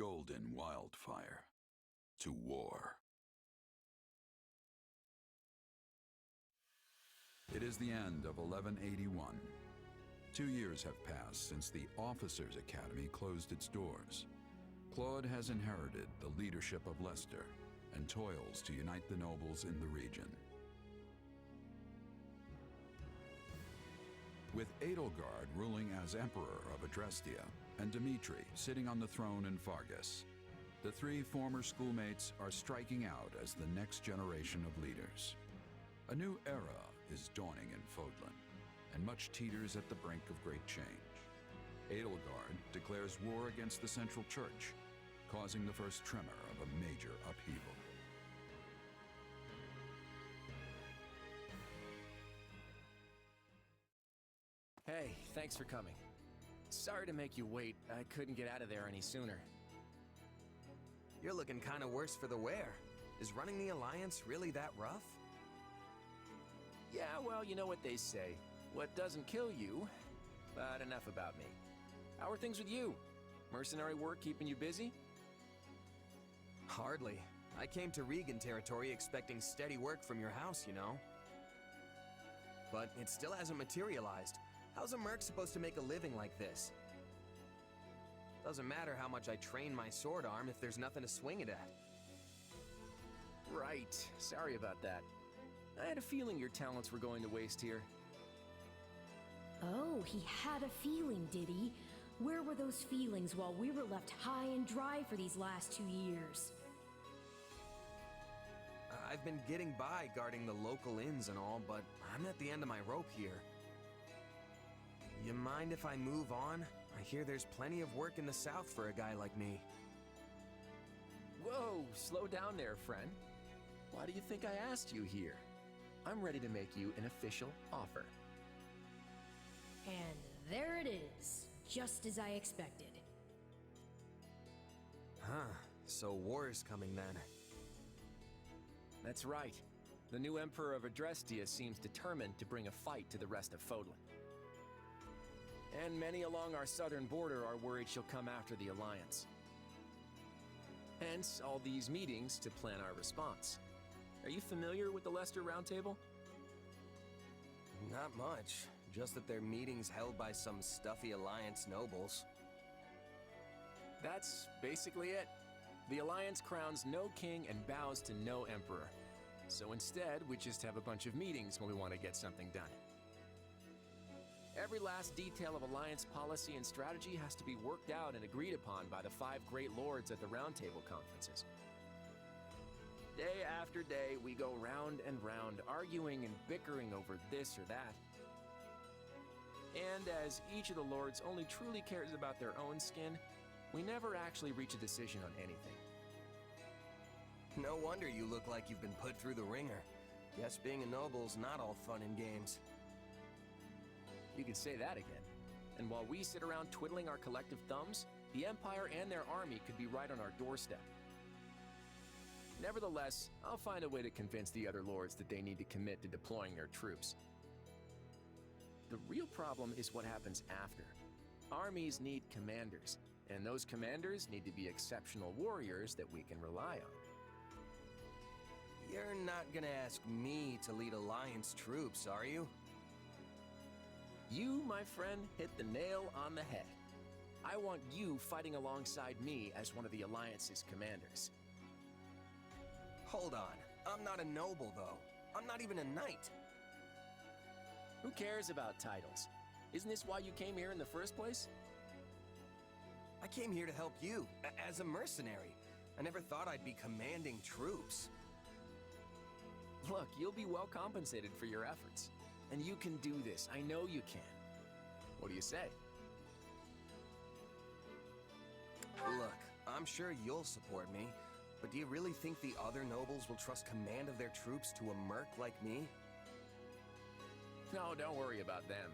golden wildfire. To war. It is the end of 1181. 2 years have passed since the Officers' Academy closed its doors. Claude has inherited the leadership of Leicester and toils to unite the nobles in the region. With Edelgard ruling as Emperor of Adrestia and Dimitri sitting on the throne in Fargus, the three former schoolmates are striking out as the next generation of leaders. A new era is dawning in Fodlan, and much teeters at the brink of great change. Edelgard declares war against the Central Church, causing the first tremor of a major upheaval. Hey, thanks for coming. Sorry to make you wait. I couldn't get out of there any sooner. You're looking kind of worse for the wear. Is running the Alliance really that rough? Yeah, well, you know what they say. What doesn't kill you, but enough about me. How are things with you? Mercenary work keeping you busy? Hardly. I came to Regan territory expecting steady work from your house, you know. But it still hasn't materialized. How's a merc supposed to make a living like this? Doesn't matter how much I train my sword arm if there's nothing to swing it at. Right. Sorry about that. I had a feeling your talents were going to waste here. Oh, he had a feeling, did he? Where were those feelings while we were left high and dry for these last 2 years? I've been getting by guarding the local inns and all, but I'm at the end of my rope here. You mind if I move on? I hear there's plenty of work in the south for a guy like me. Whoa, slow down there, friend. Why do you think I asked you here? I'm ready to make you an official offer. And there it is, just as I expected. Huh, so war is coming then. That's right. The new Emperor of Adrestia seems determined to bring a fight to the rest of Fodlan. And many along our southern border are worried she'll come after the Alliance. Hence, all these meetings to plan our response. Are you familiar with the Leicester Roundtable? Not much. Just that they're meetings held by some stuffy Alliance nobles. That's basically it. The Alliance crowns no king and bows to no emperor. So instead, we just have a bunch of meetings when we want to get something done. Every last detail of Alliance policy and strategy has to be worked out and agreed upon by the 5 great lords at the Roundtable conferences. Day after day, we go round and round, arguing and bickering over this or that. And as each of the lords only truly cares about their own skin, we never actually reach a decision on anything. No wonder you look like you've been put through the ringer. Guess being a noble's not all fun and games. You could say that again. And while we sit around twiddling our collective thumbs, the Empire and their army could be right on our doorstep. Nevertheless, I'll find a way to convince the other lords that they need to commit to deploying their troops. The real problem is what happens after. Armies need commanders, and those commanders need to be exceptional warriors that we can rely on. You're not gonna ask me to lead Alliance troops, are you? You, my friend, hit the nail on the head. I want you fighting alongside me as one of the Alliance's commanders. Hold on. I'm not a noble, though. I'm not even a knight. Who cares about titles? Isn't this why you came here in the first place? I came here to help you, as a mercenary. I never thought I'd be commanding troops. Look, you'll be well compensated for your efforts. And you can do this. I know you can. What do you say? Look, I'm sure you'll support me, but do you really think the other nobles will trust command of their troops to a merc like me? No, don't worry about them.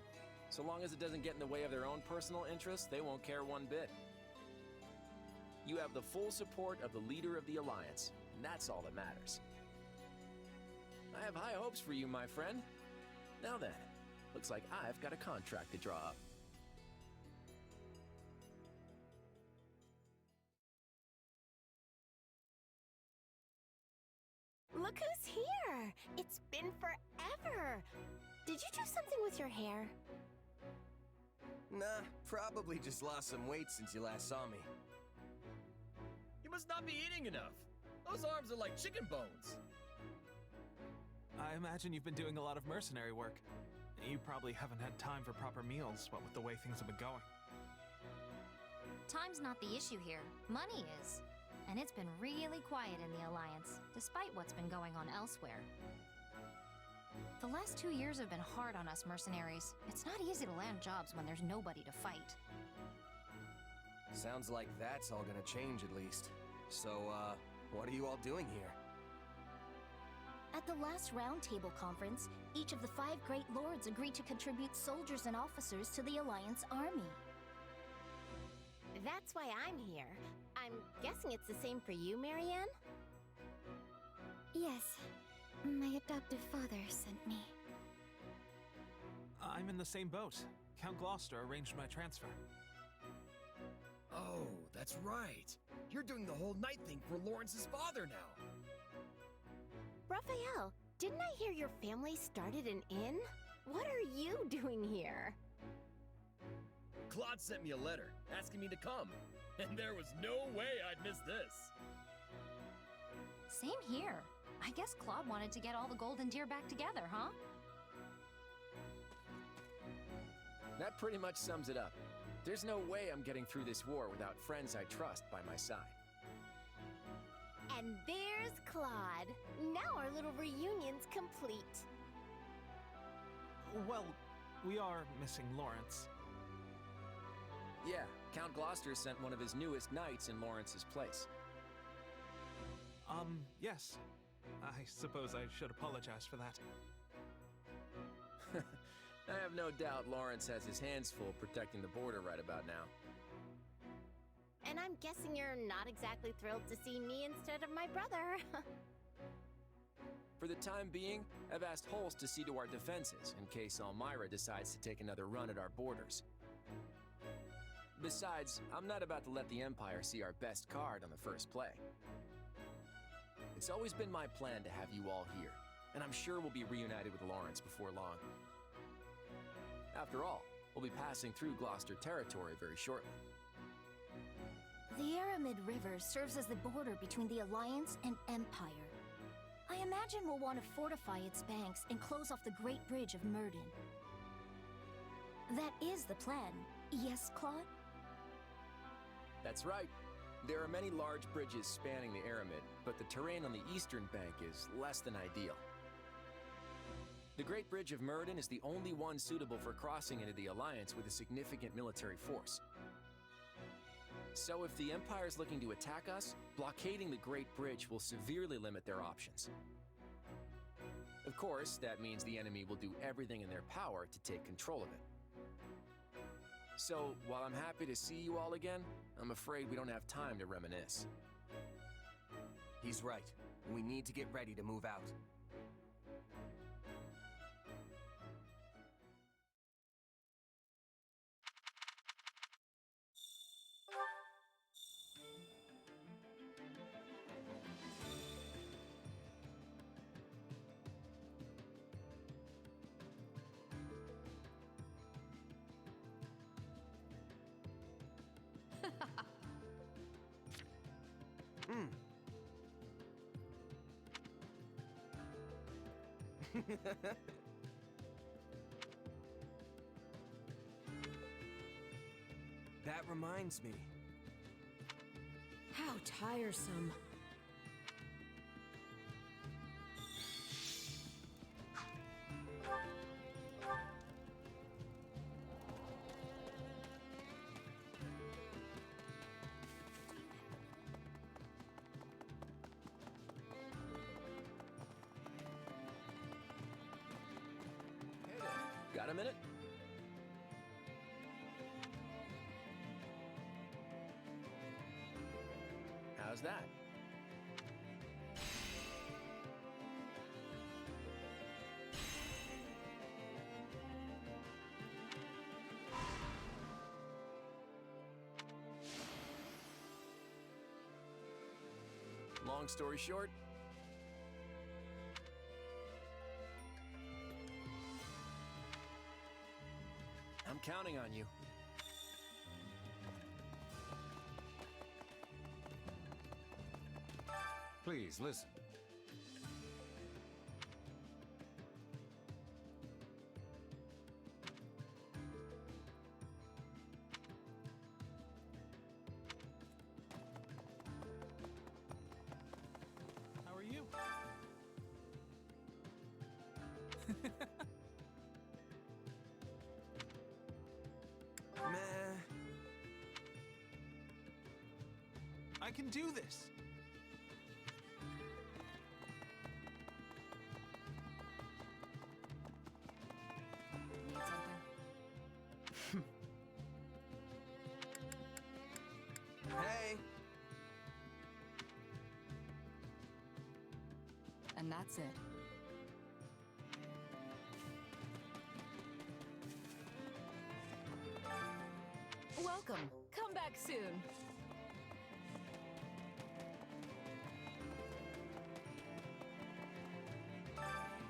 So long as it doesn't get in the way of their own personal interests, they won't care one bit. You have the full support of the leader of the Alliance, and that's all that matters. I have high hopes for you, my friend. Now then, looks like I've got a contract to draw up. Look who's here! It's been forever! Did you do something with your hair? Nah, probably just lost some weight since you last saw me. You must not be eating enough. Those arms are like chicken bones. I imagine you've been doing a lot of mercenary work. You probably haven't had time for proper meals, what with the way things have been going. Time's not the issue here. Money is. And it's been really quiet in the Alliance, despite what's been going on elsewhere. The last 2 years have been hard on us mercenaries. It's not easy to land jobs when there's nobody to fight. Sounds like that's all gonna change at least. So, what are you all doing here? At the last Roundtable conference, each of the 5 great lords agreed to contribute soldiers and officers to the Alliance army. That's why I'm here. I'm guessing it's the same for you, Marianne? Yes. My adoptive father sent me. I'm in the same boat. Count Gloucester arranged my transfer. Oh, that's right. You're doing the whole night thing for Lawrence's father now. Raphael, didn't I hear your family started an inn? What are you doing here? Claude sent me a letter asking me to come, and there was no way I'd miss this. Same here. I guess Claude wanted to get all the golden deer back together, huh? That pretty much sums it up. There's no way I'm getting through this war without friends I trust by my side. And there's Claude. Now our little reunion's complete. Well, we are missing Lawrence. Yeah, Count Gloucester sent one of his newest knights in Lawrence's place. Yes. I suppose I should apologize for that. I have no doubt Lawrence has his hands full protecting the border right about now. And I'm guessing you're not exactly thrilled to see me instead of my brother. For the time being, I've asked Holst to see to our defenses in case Elmira decides to take another run at our borders. Besides, I'm not about to let the Empire see our best card on the first play. It's always been my plan to have you all here, and I'm sure we'll be reunited with Lawrence before long. After all, we'll be passing through Gloucester territory very shortly. The Aramid River serves as the border between the Alliance and Empire. I imagine we'll want to fortify its banks and close off the Great Bridge of Myrden. That is the plan, yes, Claude? That's right. There are many large bridges spanning the Aramid, but the terrain on the eastern bank is less than ideal. The Great Bridge of Myrden is the only one suitable for crossing into the Alliance with a significant military force. So if the Empire is looking to attack us, blockading the Great Bridge will severely limit their options. Of course, that means the enemy will do everything in their power to take control of it. So, while I'm happy to see you all again, I'm afraid we don't have time to reminisce. He's right. We need to get ready to move out. That reminds me. How tiresome. Got a minute? How's that? Long story short, counting on you. Please, listen. How are you? Meh. I can do this. Need something? Hey. And that's it. Welcome. Come back soon.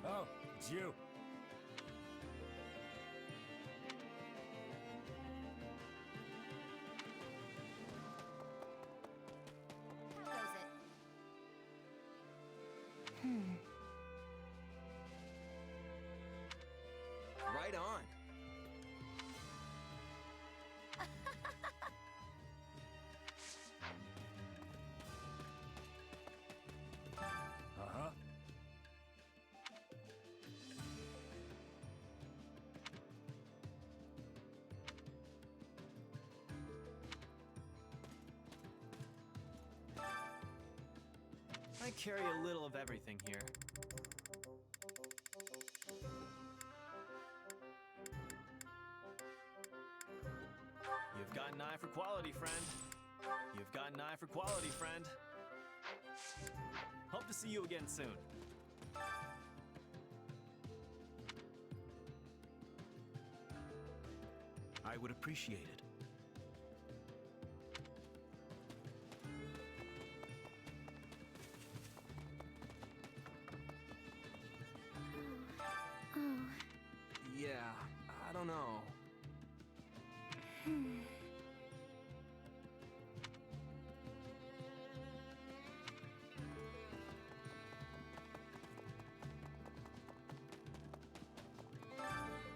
Oh, it's you. How goes it? Right on. Uh-huh. I carry a little of everything here. You've got an eye for quality, friend. You've got an eye for quality, friend. Hope to see you again soon. I would appreciate it. Yeah, I don't know.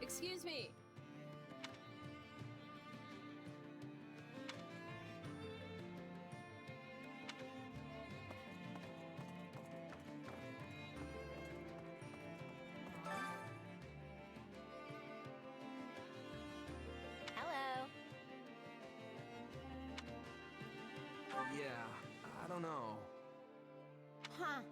Excuse me. Hello. Yeah, I don't know. Huh.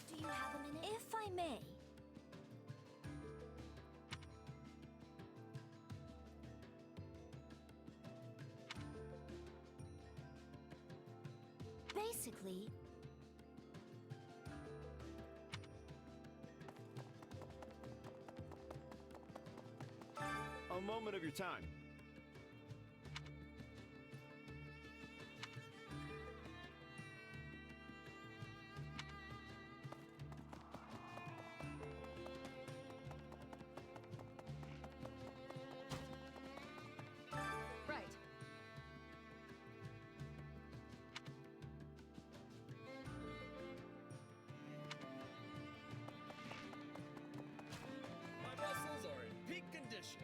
Do you have a minute? If I may. Basically, A moment of your time. Right. My muscles are in peak condition.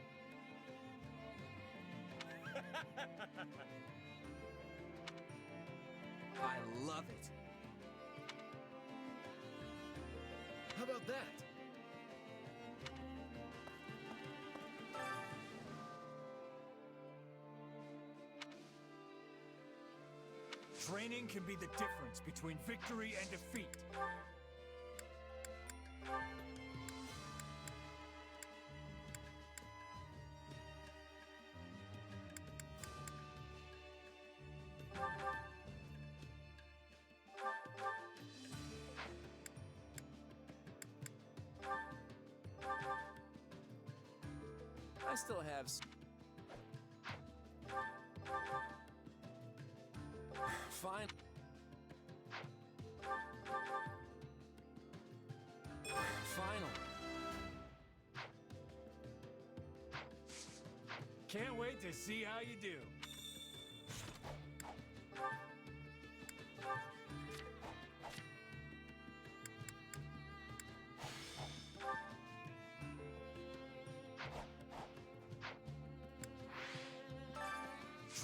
I love it. How about that? Training can be the difference between victory and defeat. I'll still have. Fine. Finally. Can't wait to see how you do.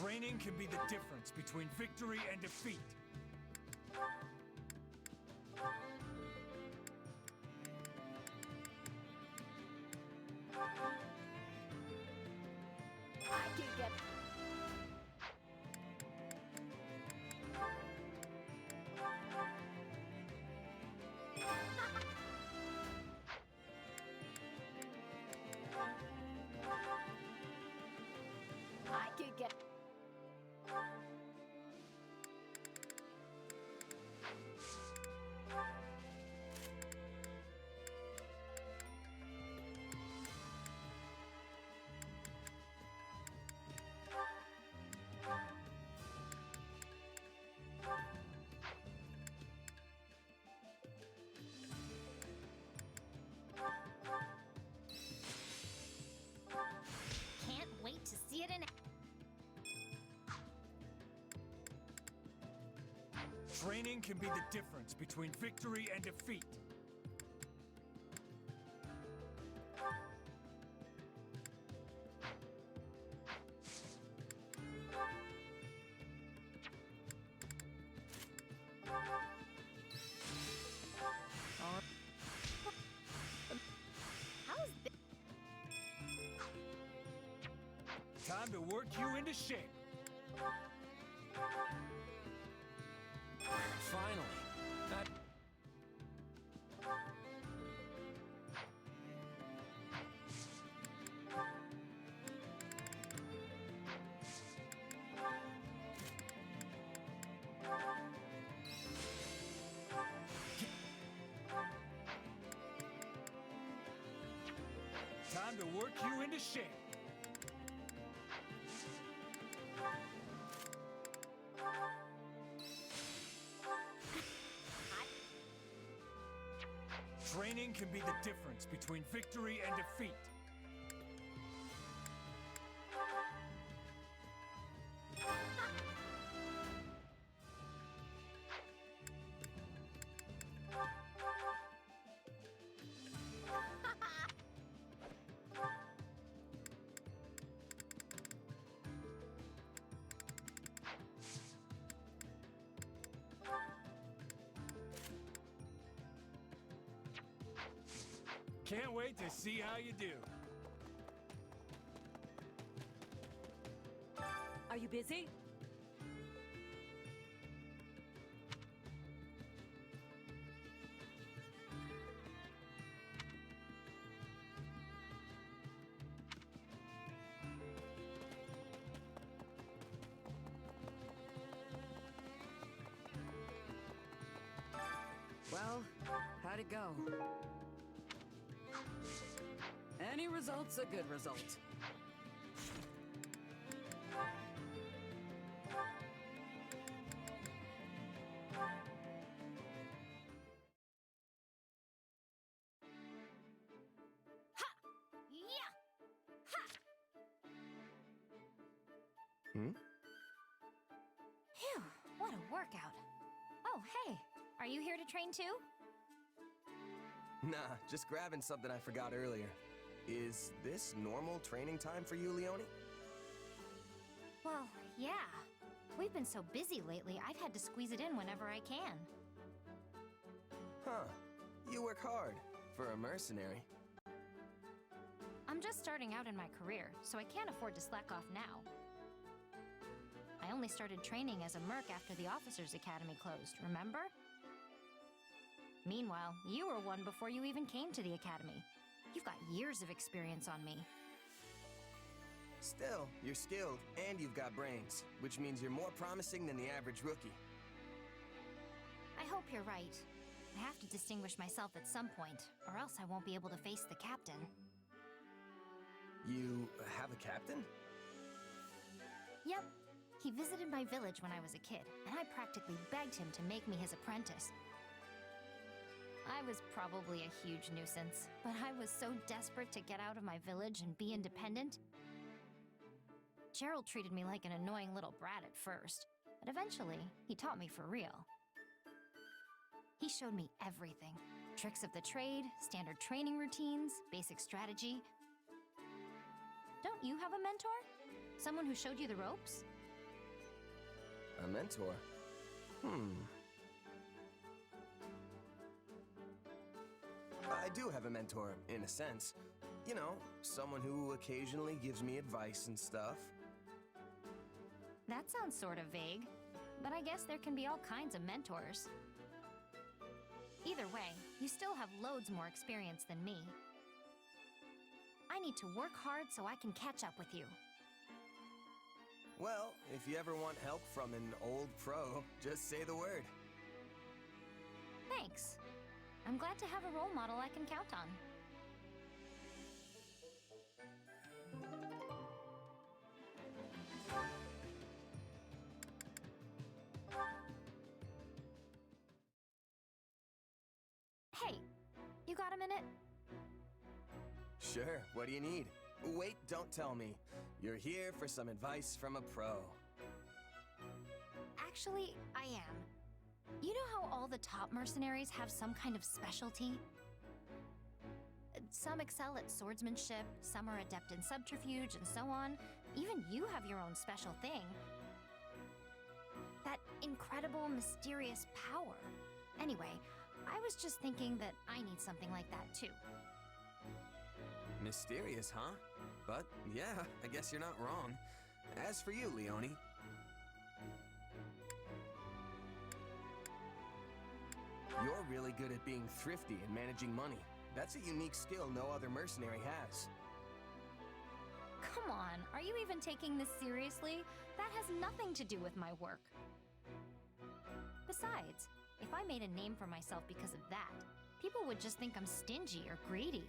Training can be the difference between victory and defeat. I can get. I can get. Can't wait to see it in. Training can be the difference between victory and defeat. How's this? Time to work you into shape. Finally. That. Time to work you into shape. Training can be the difference between victory and defeat. Can't wait to see how you do. Are you busy? Well, how'd it go? Any result's a good result. Yeah! Hmm? Phew, what a workout. Oh, hey, are you here to train too? Nah, just grabbing something I forgot earlier. Is this normal training time for you, Leone? Well, yeah. We've been so busy lately, I've had to squeeze it in whenever I can. Huh. You work hard for a mercenary. I'm just starting out in my career, so I can't afford to slack off now. I only started training as a merc after the Officers Academy closed, remember? Meanwhile, you were one before you even came to the Academy. You've got years of experience on me. Still, you're skilled and you've got brains, which means you're more promising than the average rookie. I hope you're right. I have to distinguish myself at some point, or else I won't be able to face the captain. You have a captain? Yep. He visited my village when I was a kid, and I practically begged him to make me his apprentice. I was probably a huge nuisance, but I was so desperate to get out of my village and be independent. Gerald treated me like an annoying little brat at first, but eventually, he taught me for real. He showed me everything. Tricks of the trade, standard training routines, basic strategy. Don't you have a mentor? Someone who showed you the ropes? A mentor? I do have a mentor, in a sense. You know, someone who occasionally gives me advice and stuff. That sounds sort of vague, but I guess there can be all kinds of mentors. Either way, you still have loads more experience than me. I need to work hard so I can catch up with you. Well, if you ever want help from an old pro, just say the word. Thanks. I'm glad to have a role model I can count on. Hey, you got a minute? Sure, what do you need? Wait, don't tell me. You're here for some advice from a pro. Actually, I am. You know how all the top mercenaries have some kind of specialty? Some excel at swordsmanship, some are adept in subterfuge, and so on. Even you have your own special thing. That incredible, mysterious power. Anyway, I was just thinking that I need something like that too. Mysterious, huh? But yeah, I guess you're not wrong. As for you, Leone, you're really good at being thrifty and managing money. That's a unique skill no other mercenary has. Come on, are you even taking this seriously? That has nothing to do with my work. Besides, if I made a name for myself because of that, people would just think I'm stingy or greedy.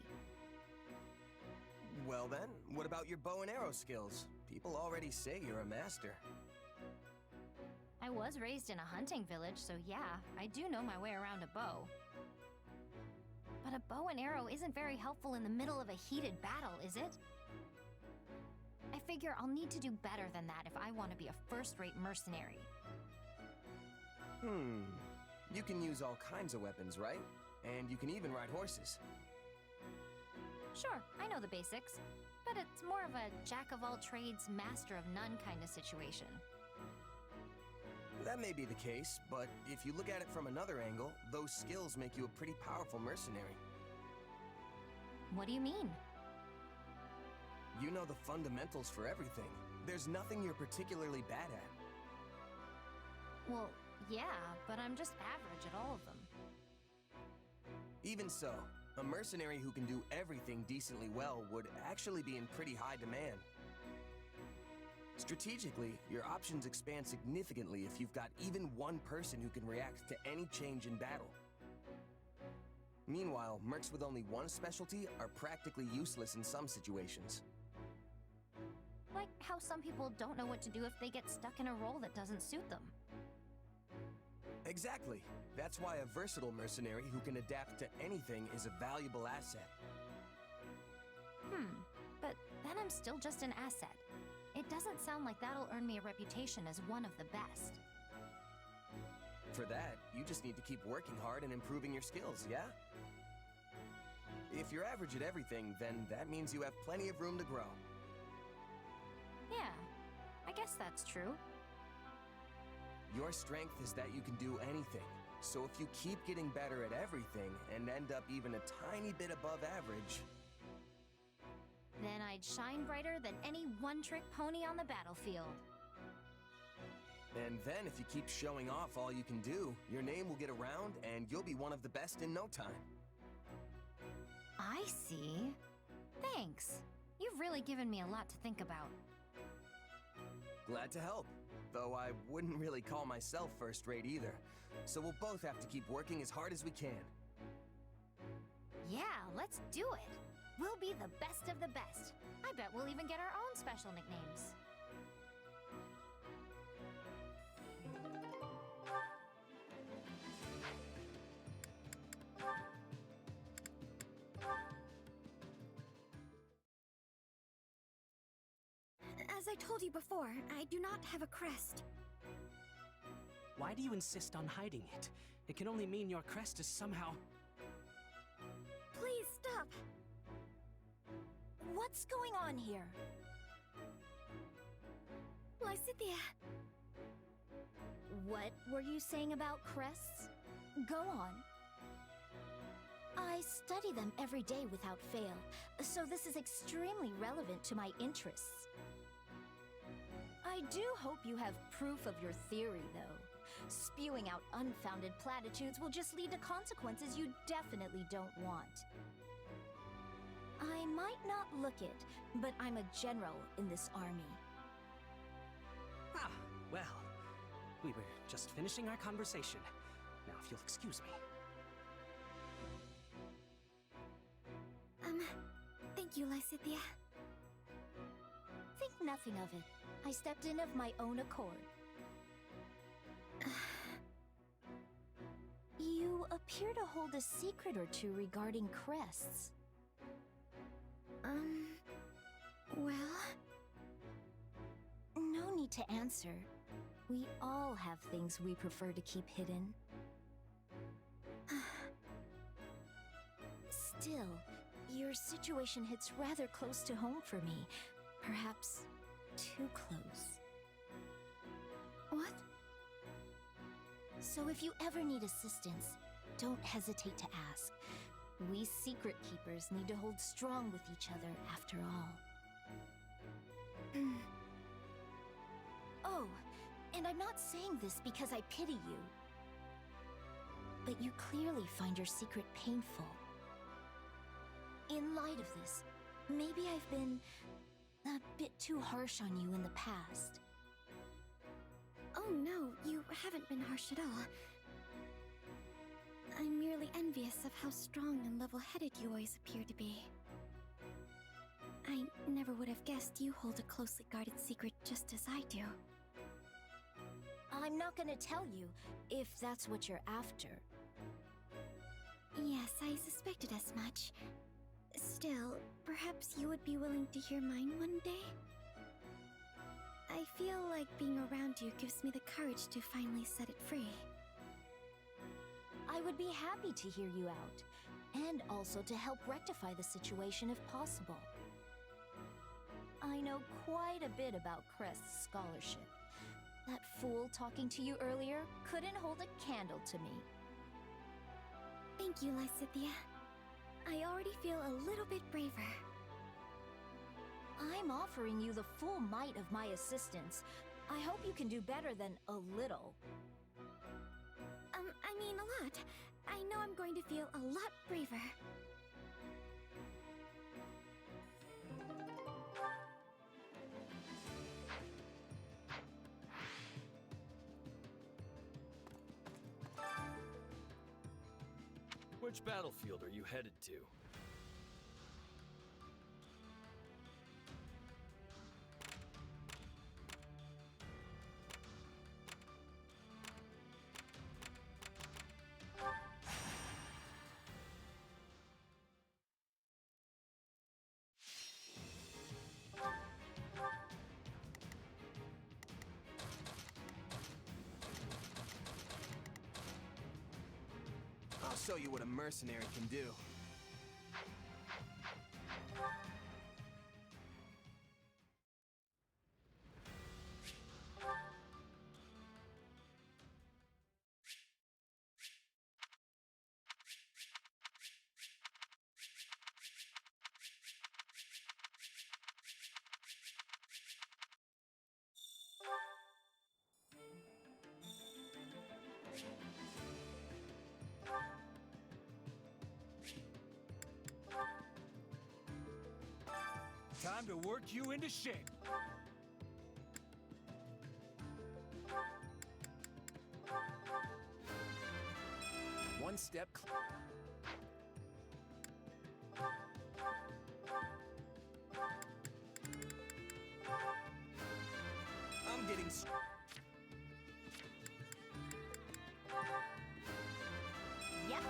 Well then, what about your bow and arrow skills? People already say you're a master. I was raised in a hunting village, so yeah, I do know my way around a bow. But a bow and arrow isn't very helpful in the middle of a heated battle, is it? I figure I'll need to do better than that if I want to be a first-rate mercenary. You can use all kinds of weapons, right? And you can even ride horses. Sure, I know the basics, but it's more of a jack-of-all-trades, master-of-none kind of situation. That may be the case, but if you look at it from another angle, those skills make you a pretty powerful mercenary. What do you mean? You know the fundamentals for everything. There's nothing you're particularly bad at. Well, yeah, but I'm just average at all of them. Even so, a mercenary who can do everything decently well would actually be in pretty high demand. Strategically, your options expand significantly if you've got even one person who can react to any change in battle. Meanwhile, mercs with only one specialty are practically useless in some situations. Like how some people don't know what to do if they get stuck in a role that doesn't suit them. Exactly. That's why a versatile mercenary who can adapt to anything is a valuable asset. But then I'm still just an asset. It doesn't sound like that'll earn me a reputation as one of the best. For that, you just need to keep working hard and improving your skills, yeah? If you're average at everything, then that means you have plenty of room to grow. Yeah, I guess that's true. Your strength is that you can do anything. So if you keep getting better at everything and end up even a tiny bit above average, then I'd shine brighter than any one-trick pony on the battlefield. and then if you keep showing off all you can do, your name will get around and you'll be one of the best in no time. I see. Thanks. You've really given me a lot to think about. Glad to help. Though I wouldn't really call myself first-rate either. So we'll both have to keep working as hard as we can. Yeah, let's do it. We'll be the best of the best. I bet we'll even get our own special nicknames. As I told you before, I do not have a crest. Why do you insist on hiding it? It can only mean your crest is somehow... Please stop! What's going on here? Lysithea! What were you saying about crests? Go on. I study them every day without fail, so this is extremely relevant to my interests. I do hope you have proof of your theory, though. Spewing out unfounded platitudes will just lead to consequences you definitely don't want. I might not look it, but I'm a general in this army. Ah, well, we were just finishing our conversation. Now, if you'll excuse me. Thank you, Lysithea. Think nothing of it. I stepped in of my own accord. You appear to hold a secret or two regarding crests. Well... No need to answer. We all have things we prefer to keep hidden. Still, your situation hits rather close to home for me. Perhaps too close. What? So if you ever need assistance, don't hesitate to ask. We secret keepers need to hold strong with each other after all. Oh, and I'm not saying this because I pity you. But you clearly find your secret painful. In light of this, maybe I've been a bit too harsh on you in the past. Oh no, you haven't been harsh at all. I'm merely envious of how strong and level-headed you always appear to be. I never would have guessed you hold a closely guarded secret just as I do. I'm not gonna tell you, if that's what you're after. Yes, I suspected as much. Still, perhaps you would be willing to hear mine one day? I feel like being around you gives me the courage to finally set it free. I would be happy to hear you out, and also to help rectify the situation if possible. I know quite a bit about Crest's scholarship. That fool talking to you earlier couldn't hold a candle to me. Thank you, Lysithea. I already feel a little bit braver. I'm offering you the full might of my assistance. I hope you can do better than a little. I mean a lot. I know I'm going to feel a lot braver. Which battlefield are you headed to? I'll show you what a mercenary can do. Time to work you into shape. One step this. Yep.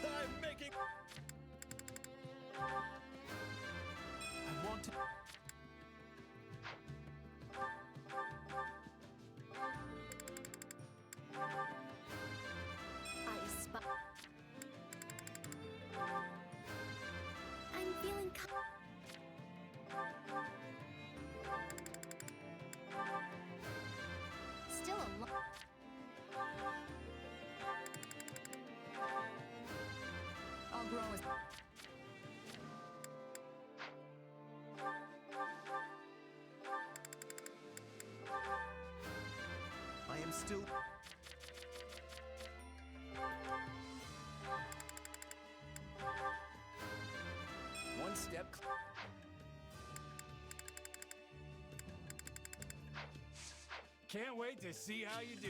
I'm making. I want to. I spot. I'm feeling Still a lot. I'll grow as. I am still. One step. Can't wait to see how you do.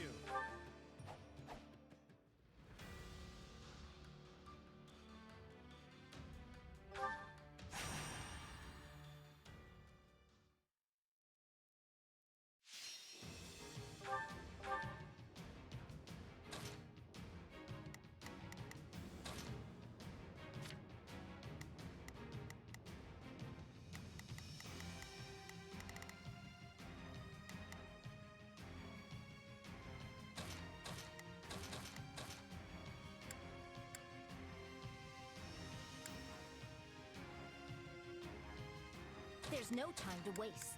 There's no time to waste.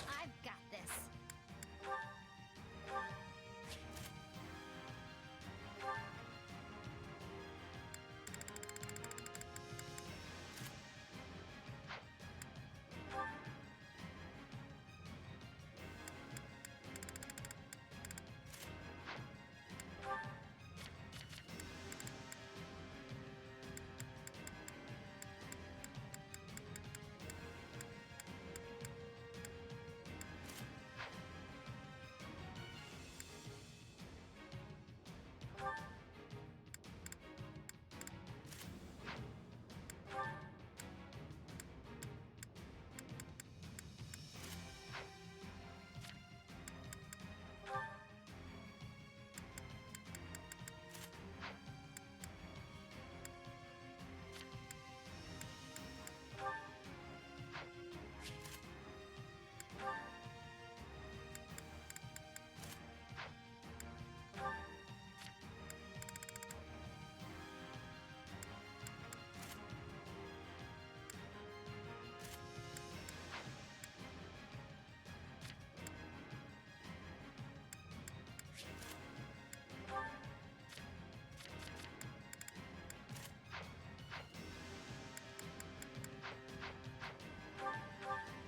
I've got this.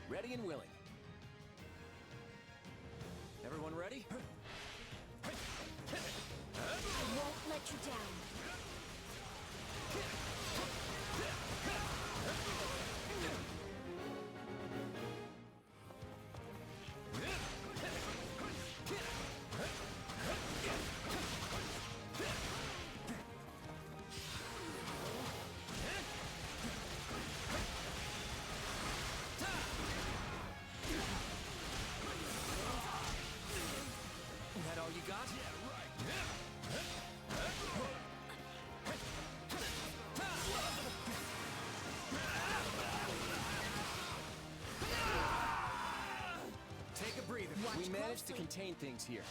Ready and willing. Everyone ready? I won't let you down. That all you got? Take a breather. We managed to contain things here.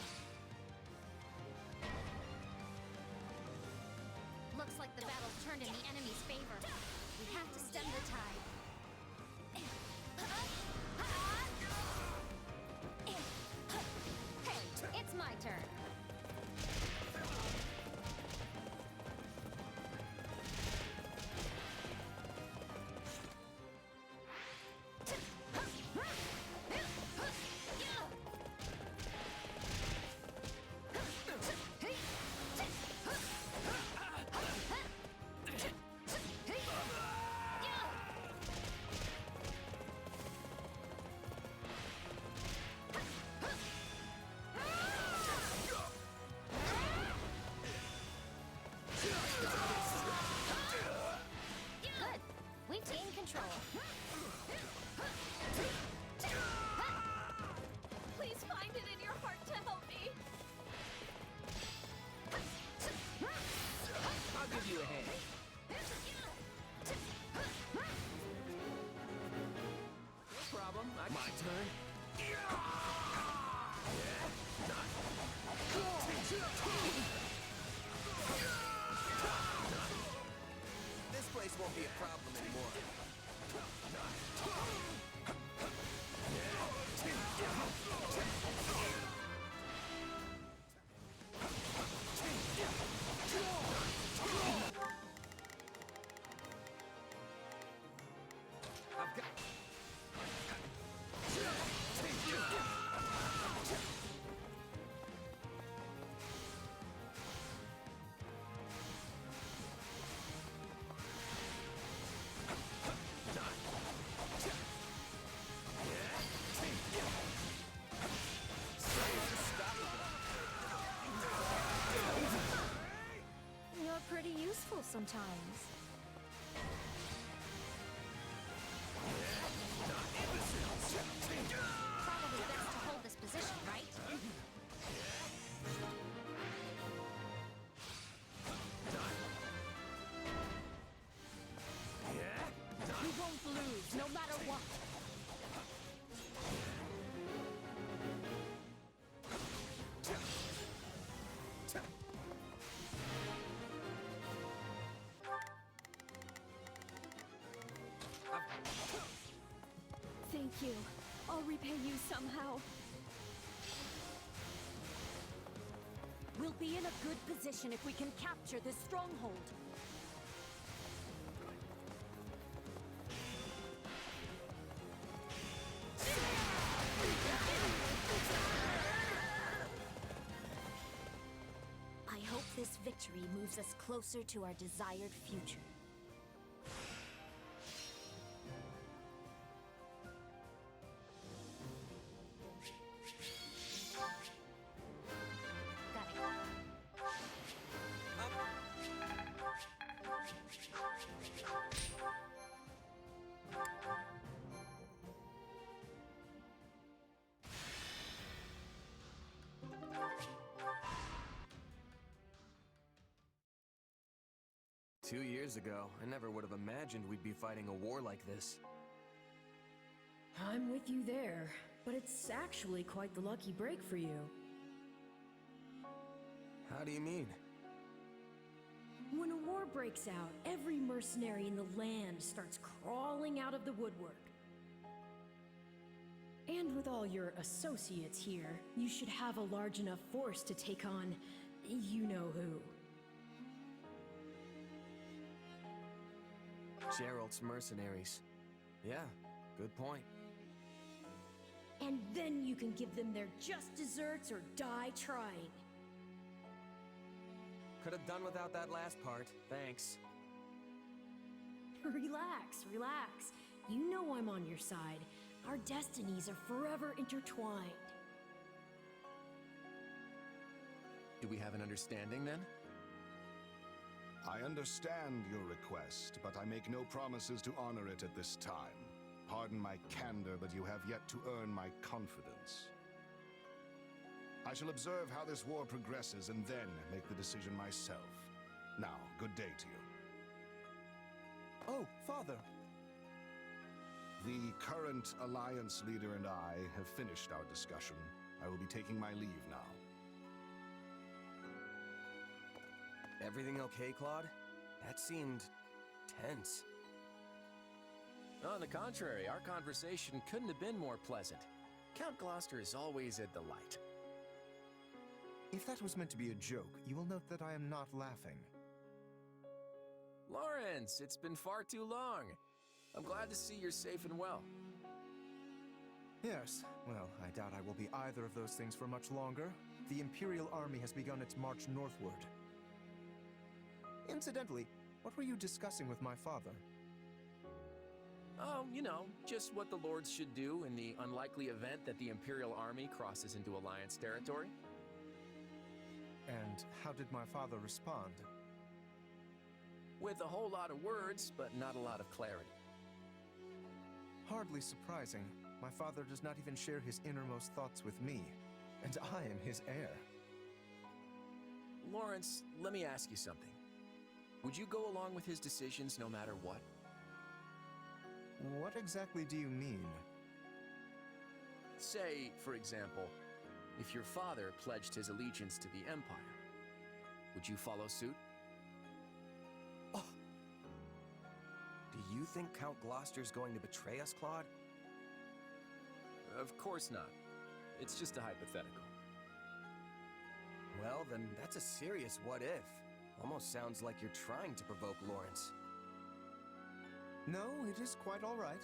Looks like the battle's turned in the enemy's favor. We have to stem the tide. Hey, it's my turn. sometimes. Probably best to hold this position, right? We won't lose, no matter what. Thank you. I'll repay you somehow. We'll be in a good position if we can capture this stronghold. I hope this victory moves us closer to our desired future. Got it. 2 years ago, I never would have imagined we'd be fighting a war like this. I'm with you there, but it's actually quite the lucky break for you. How do you mean? When a war breaks out, every mercenary in the land starts crawling out of the woodwork. And with all your associates here, you should have a large enough force to take on you-know-who. Gerald's mercenaries. Yeah, good point. And then you can give them their just desserts or die trying. Could have done without that last part, thanks. Relax, relax. You know I'm on your side. Our destinies are forever intertwined. Do we have an understanding then? I understand your request, but I make no promises to honor it at this time. Pardon my candor, but you have yet to earn my confidence. I shall observe how this war progresses and then make the decision myself. Now, good day to you. Oh, Father! The current Alliance leader and I have finished our discussion. I will be taking my leave now. Everything okay, Claude? That seemed tense. On the contrary, our conversation couldn't have been more pleasant. Count Gloucester is always a delight. If that was meant to be a joke, you will note that I am not laughing. Lawrence, it's been far too long. I'm glad to see you're safe and well. Yes, well, I doubt I will be either of those things for much longer. The Imperial Army has begun its march northward. Incidentally, what were you discussing with my father? Oh, you know, just what the Lords should do in the unlikely event that the Imperial Army crosses into Alliance territory. And how did my father respond? With a whole lot of words, but not a lot of clarity. Hardly surprising. My father does not even share his innermost thoughts with me, and I am his heir. Lawrence, let me ask you something. Would you go along with his decisions no matter what? What exactly do you mean? Say, for example, if your father pledged his allegiance to the Empire, would you follow suit? Oh. Do you think Count Gloucester's going to betray us, Claude? Of course not. It's just a hypothetical. Well, then that's a serious what-if. Almost sounds like you're trying to provoke Lawrence. No, it is quite all right.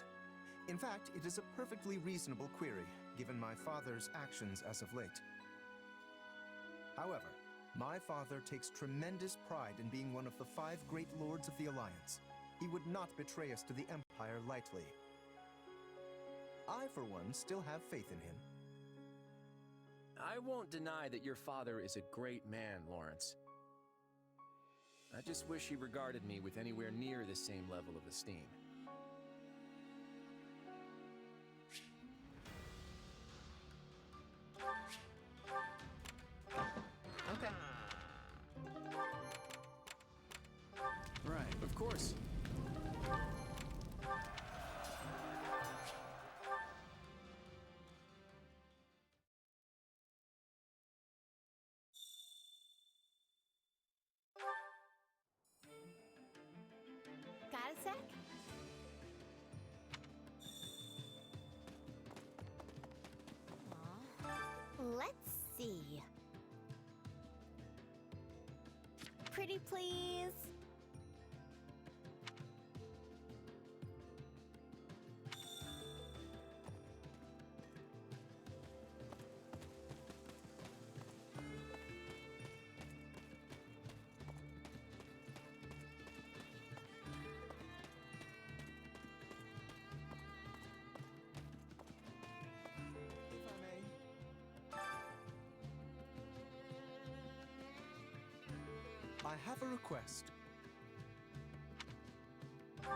In fact, it is a perfectly reasonable query, given my father's actions as of late. However, my father takes tremendous pride in being one of the 5 great lords of the Alliance. He would not betray us to the Empire lightly. I, for one, still have faith in him. I won't deny that your father is a great man, Lawrence. I just wish he regarded me with anywhere near the same level of esteem. Okay. Right, of course. Got a sec? Let's see. Pretty please. I have a request.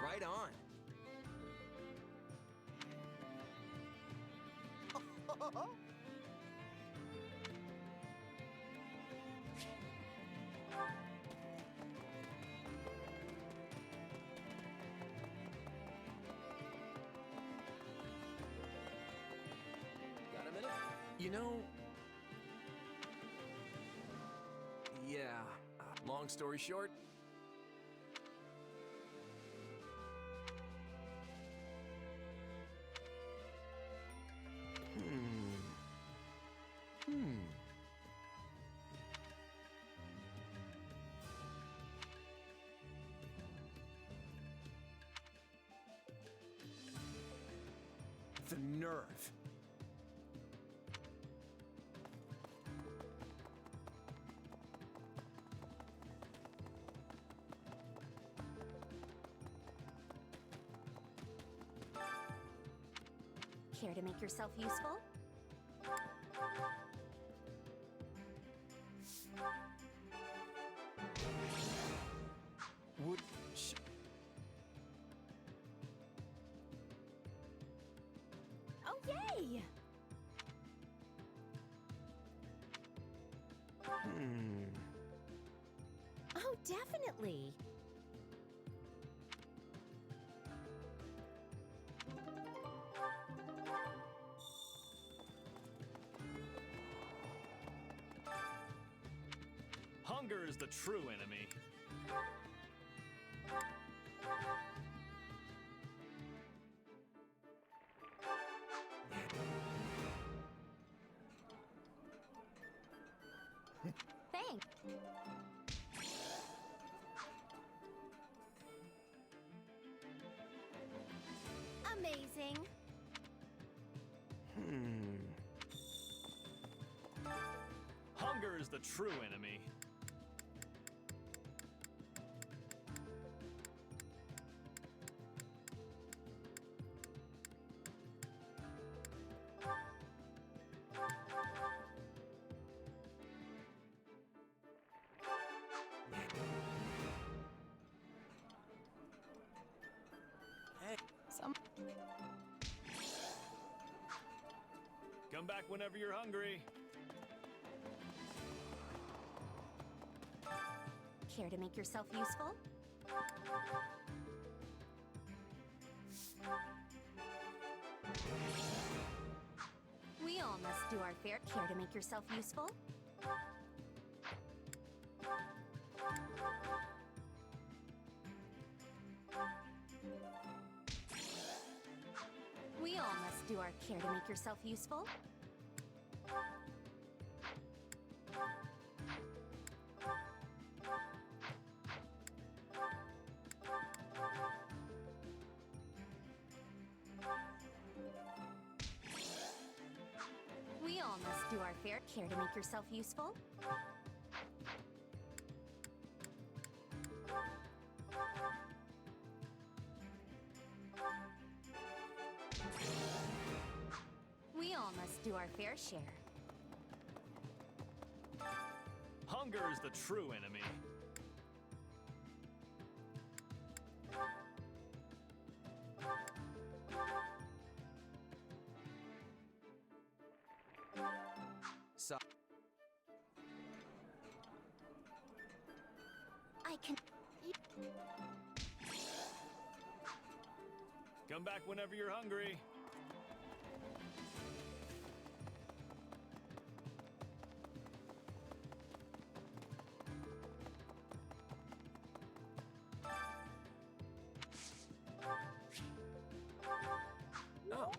Right on. Got a minute? You know... Yeah. Long story short... The nerve. Care to make yourself useful? Would... Oh, yay! Oh, definitely. Hunger is the true enemy. Thanks. Amazing. Hunger is the true enemy. Come back whenever you're hungry. Care to make yourself useful? We all must do our fair. Care to make yourself useful? We all must do our care to make yourself useful. We all must do our fair. Care to make yourself useful? We all must do our fair share. Hunger is the true enemy. outside. I can. Come back whenever you're hungry. Oh.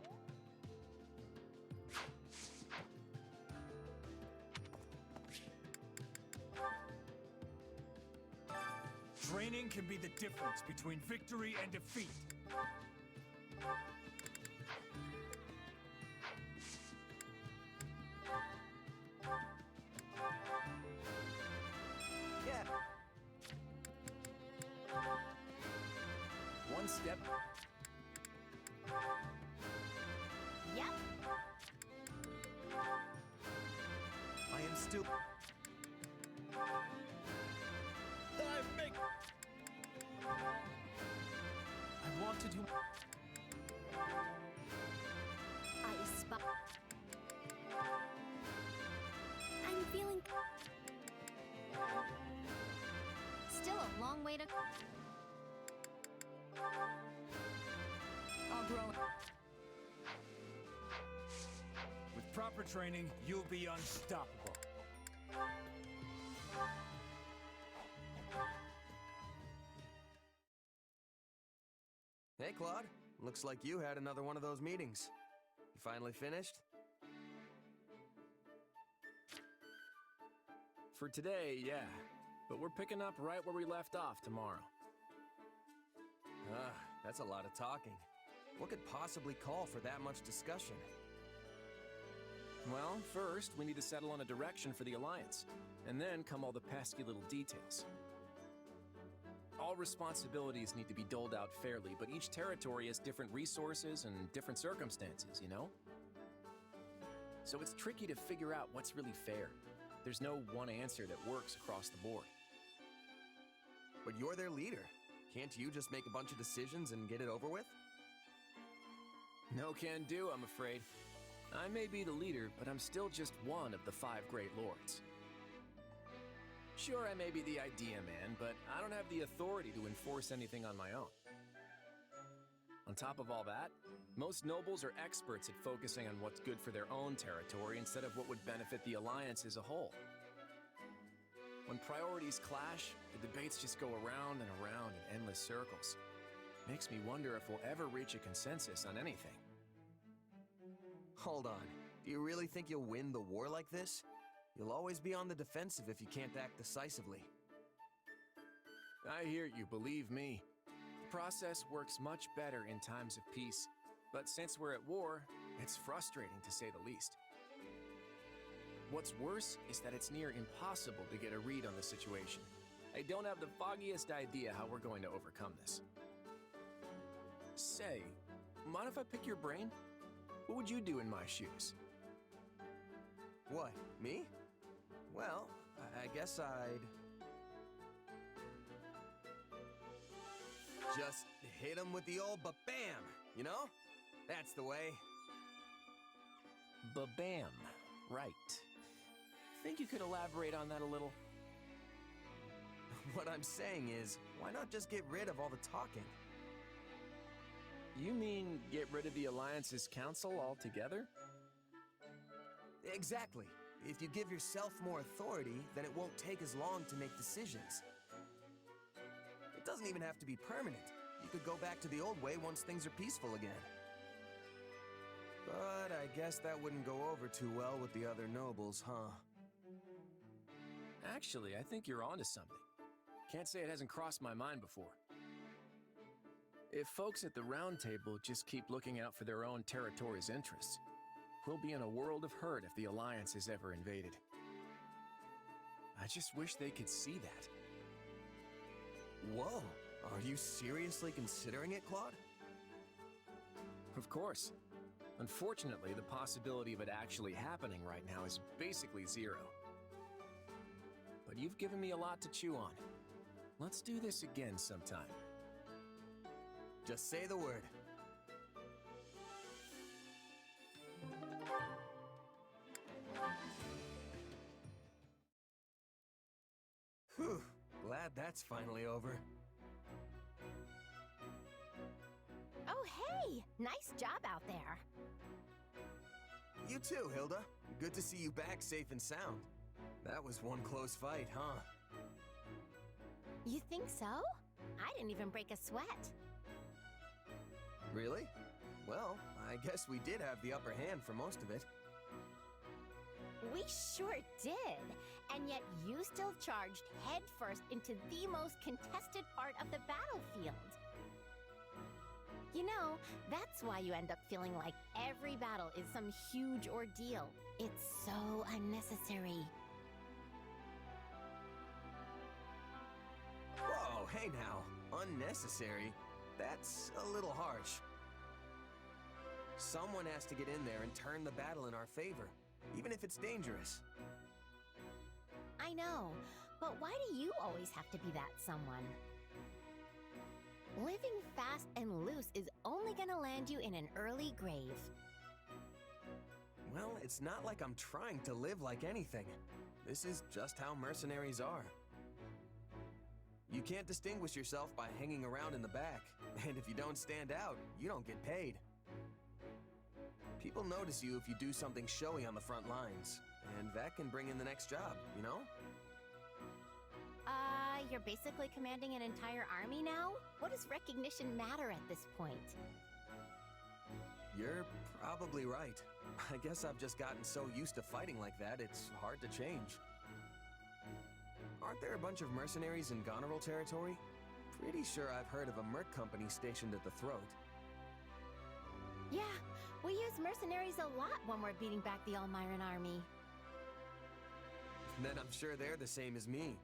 Training can be the difference between victory and defeat. Yeah. One step. Yep. I am still. I want to do. I spot. I'm feeling. Still a long way to. I'll grow. With proper training, you'll be unstoppable. Hey, Claude. Looks like you had another one of those meetings. You finally finished? For today, yeah. But we're picking up right where we left off tomorrow. That's a lot of talking. What could possibly call for that much discussion? Well, first, we need to settle on a direction for the Alliance. And then come all the pesky little details. All responsibilities need to be doled out fairly, but each territory has different resources and different circumstances, you know? So it's tricky to figure out what's really fair. There's no one answer that works across the board. But you're their leader. Can't you just make a bunch of decisions and get it over with? No can do, I'm afraid. I may be the leader, but I'm still just one of the 5 Great Lords. Sure, I may be the idea man, but I don't have the authority to enforce anything on my own. On top of all that, most nobles are experts at focusing on what's good for their own territory instead of what would benefit the Alliance as a whole. When priorities clash, the debates just go around and around in endless circles. Makes me wonder if we'll ever reach a consensus on anything. Hold on. Do you really think you'll win the war like this? You'll always be on the defensive if you can't act decisively. I hear you, believe me. The process works much better in times of peace, but since we're at war, it's frustrating to say the least. What's worse is that it's near impossible to get a read on the situation. I don't have the foggiest idea how we're going to overcome this. Say, mind if I pick your brain? What would you do in my shoes? What, me? Well, I guess I'd... just hit him with the old ba-bam, you know? That's the way. Ba-bam, right. Think you could elaborate on that a little? What I'm saying is, why not just get rid of all the talking? You mean get rid of the Alliance's council altogether? Exactly. If you give yourself more authority, then it won't take as long to make decisions. It doesn't even have to be permanent. You could go back to the old way once things are peaceful again. But I guess that wouldn't go over too well with the other nobles, huh? Actually, I think you're onto something. Can't say it hasn't crossed my mind before. If folks at the Round Table just keep looking out for their own territory's interests, we'll be in a world of hurt if the Alliance is ever invaded. I just wish they could see that. Whoa! Are you seriously considering it, Claude? Of course. Unfortunately, the possibility of it actually happening right now is basically zero. But you've given me a lot to chew on. Let's do this again sometime. Just say the word. Whew, glad that's finally over. Oh, hey! Nice job out there. You too, Hilda. Good to see you back safe and sound. That was one close fight, huh? You think so? I didn't even break a sweat. Really? Well, I guess we did have the upper hand for most of it. We sure did. And yet you still charged headfirst into the most contested part of the battlefield. You know, that's why you end up feeling like every battle is some huge ordeal. It's so unnecessary. Whoa, hey now. Unnecessary? That's a little harsh. Someone has to get in there and turn the battle in our favor, even if it's dangerous. I know, but why do you always have to be that someone? Living fast and loose is only gonna land you in an early grave. Well, it's not like I'm trying to live like anything. This is just how mercenaries are. You can't distinguish yourself by hanging around in the back, and if you don't stand out, you don't get paid. People notice you if you do something showy on the front lines, and that can bring in the next job, you know? You're basically commanding an entire army now? What does recognition matter at this point? You're probably right. I guess I've just gotten so used to fighting like that, it's hard to change. Aren't there a bunch of mercenaries in Goneril territory? Pretty sure I've heard of a merc company stationed at the throat. Yeah, we use mercenaries a lot when we're beating back the Almiran army. Then I'm sure they're the same as me.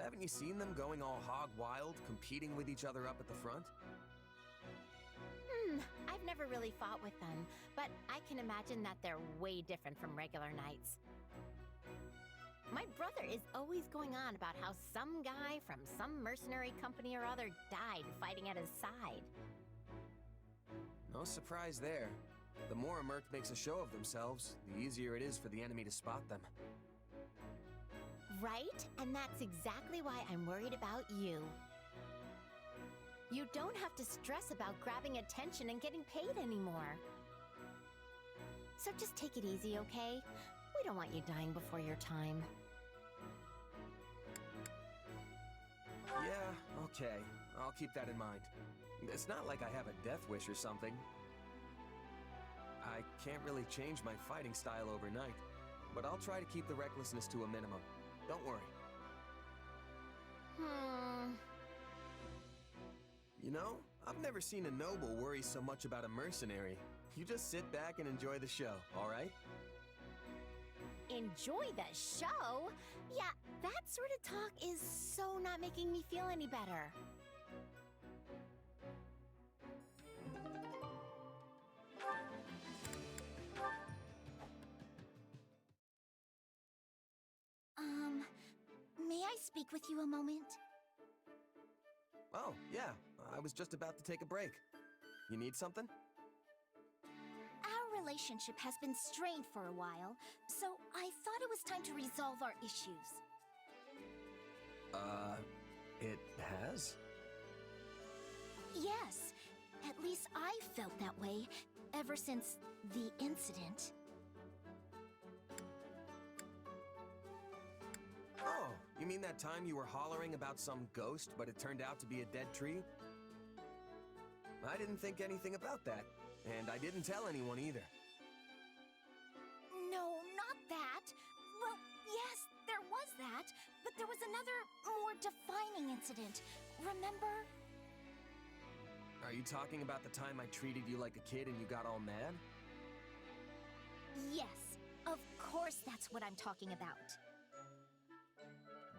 Haven't you seen them going all hog wild, competing with each other up at the front? I've never really fought with them, but I can imagine that they're way different from regular knights. My brother is always going on about how some guy from some mercenary company or other died fighting at his side. No surprise there. The more a merc makes a show of themselves, the easier it is for the enemy to spot them. Right? And that's exactly why I'm worried about you. You don't have to stress about grabbing attention and getting paid anymore. So just take it easy, okay? We don't want you dying before your time. Yeah, okay. I'll keep that in mind. It's not like I have a death wish or something. I can't really change my fighting style overnight, but I'll try to keep the recklessness to a minimum. Don't worry. You know, I've never seen a noble worry so much about a mercenary. You just sit back and enjoy the show, all right? Enjoy the show? Yeah, that sort of talk is so not making me feel any better. May I speak with you a moment? Oh, yeah. I was just about to take a break. You need something? Our relationship has been strained for a while, so I thought it was time to resolve our issues. It has? Yes. At least I felt that way ever since the incident. Oh, you mean that time you were hollering about some ghost, but it turned out to be a dead tree? I didn't think anything about that, and I didn't tell anyone either. No, not that. Well, yes, there was that, but there was another, more defining incident. Remember? Are you talking about the time I treated you like a kid and you got all mad? Yes, of course that's what I'm talking about.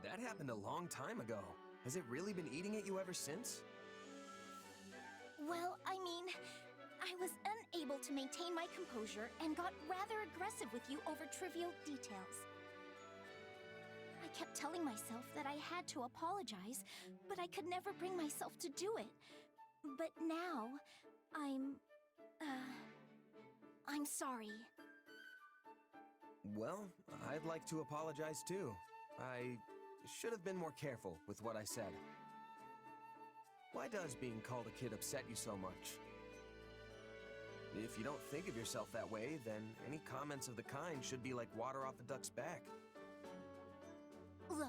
That happened a long time ago. Has it really been eating at you ever since? Well, I mean, I was unable to maintain my composure and got rather aggressive with you over trivial details. I kept telling myself that I had to apologize, but I could never bring myself to do it. But now, I'm sorry. Well, I'd like to apologize too. I should have been more careful with what I said. Why does being called a kid upset you so much? If you don't think of yourself that way, then any comments of the kind should be like water off a duck's back. Look,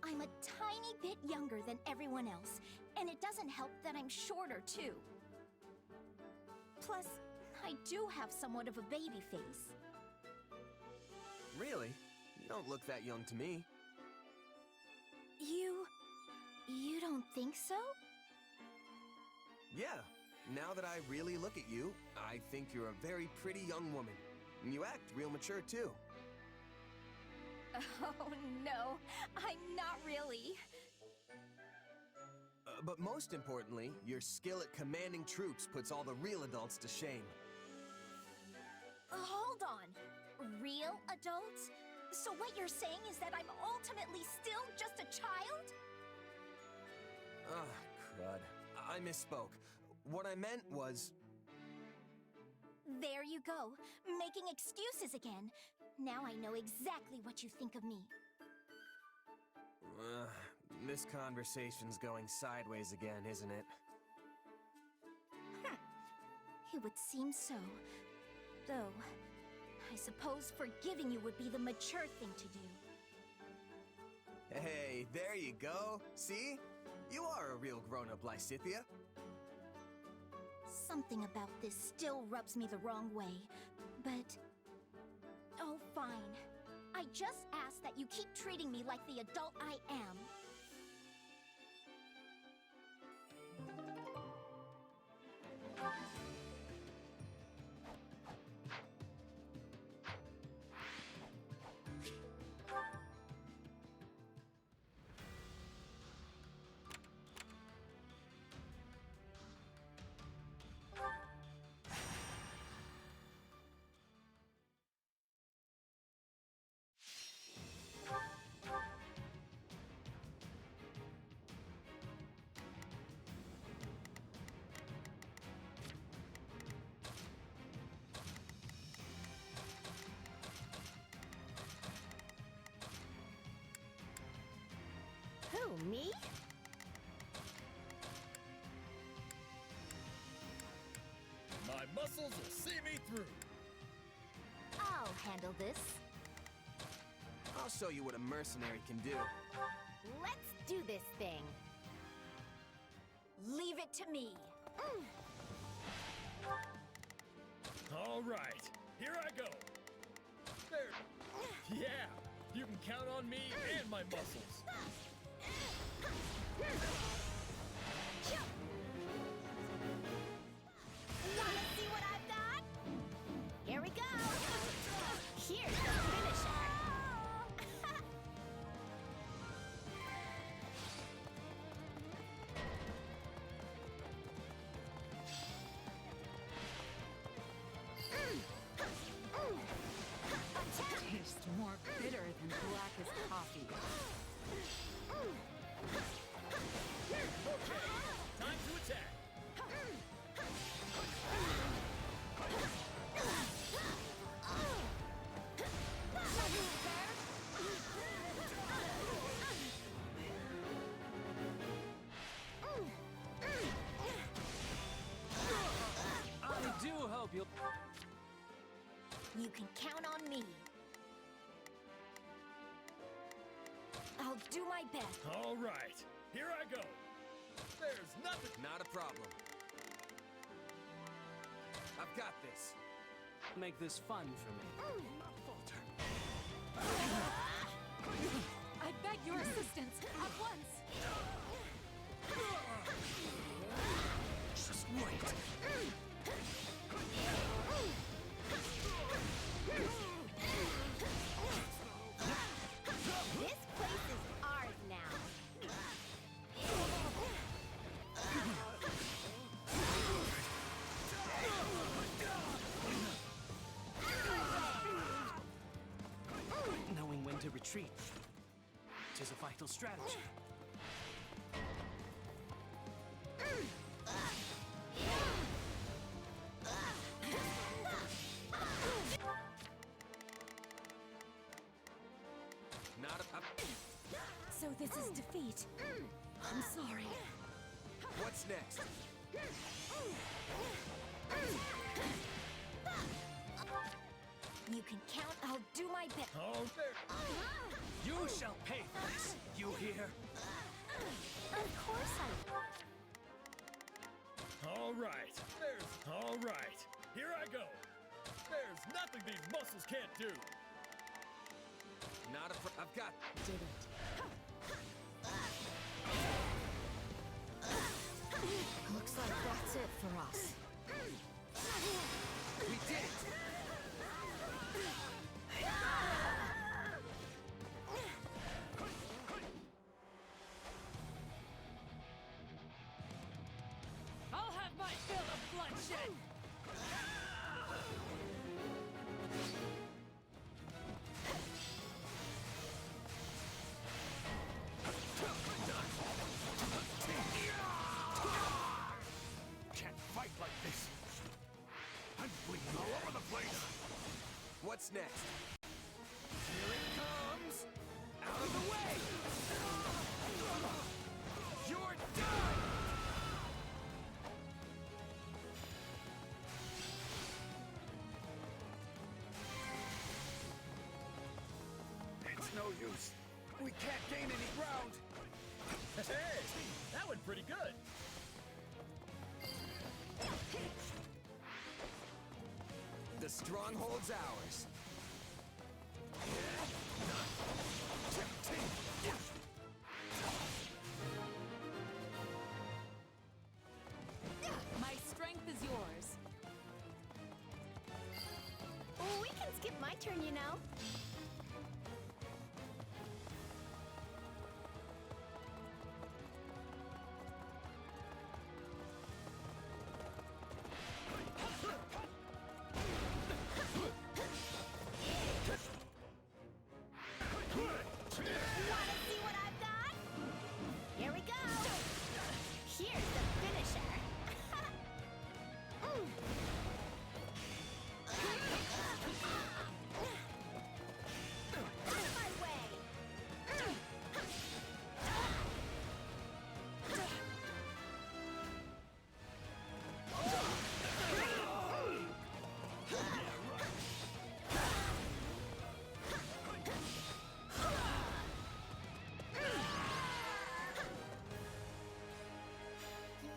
I'm a tiny bit younger than everyone else, and it doesn't help that I'm shorter, too. Plus, I do have somewhat of a baby face. Really? You don't look that young to me. You don't think so? Yeah. Now that I really look at you, I think you're a very pretty young woman. And you act real mature, too. Oh, no. I'm not really. But most importantly, your skill at commanding troops puts all the real adults to shame. Hold on. Real adults? So what you're saying is that I'm ultimately still just a child? Ah, crud. I misspoke. What I meant was... There you go, making excuses again. Now I know exactly what you think of me. This conversation's going sideways again, isn't it? It would seem so. Though, I suppose forgiving you would be the mature thing to do. Hey, there you go. See? You are a real grown-up, Lysithia. Something about this still rubs me the wrong way, but... Oh, fine. I just ask that you keep treating me like the adult I am. Who, me? My muscles will see me through. I'll handle this. I'll show you what a mercenary can do. Let's do this thing. Leave it to me. All right, here I go. There. Yeah, you can count on me and my muscles. Wanna see what I've got? Here we go. Here's the finisher. Tastes more bitter than blackest coffee. Okay, time to attack. I do hope you'll... You can count on me. I'll do my best. All right, here I go. There's nothing. Not a problem. I've got this. Make this fun for me. Not falter. I beg your assistance at once. Just wait. This place is ours now. Knowing when to retreat. Tis a vital strategy. Not a... This is defeat. I'm sorry. What's next? You can count I'll do my bit. Oh, there. You shall pay for this. You hear? Of course I... All right. All right. Here I go. There's nothing these muscles can't do. Not a I've got... Did it. Looks like that's it for us. We did it! I'll have my fill of bloodshed! Can't fight like this. I'm bleeding all over the place. What's next? Here it comes. Out of the way. You're done. It's no use. We can't gain any ground. Hey, that went pretty good. The stronghold's ours. My strength is yours. We can skip my turn, you know. Wanna see what I've got? Here we go. Here's the finisher. Out of my way.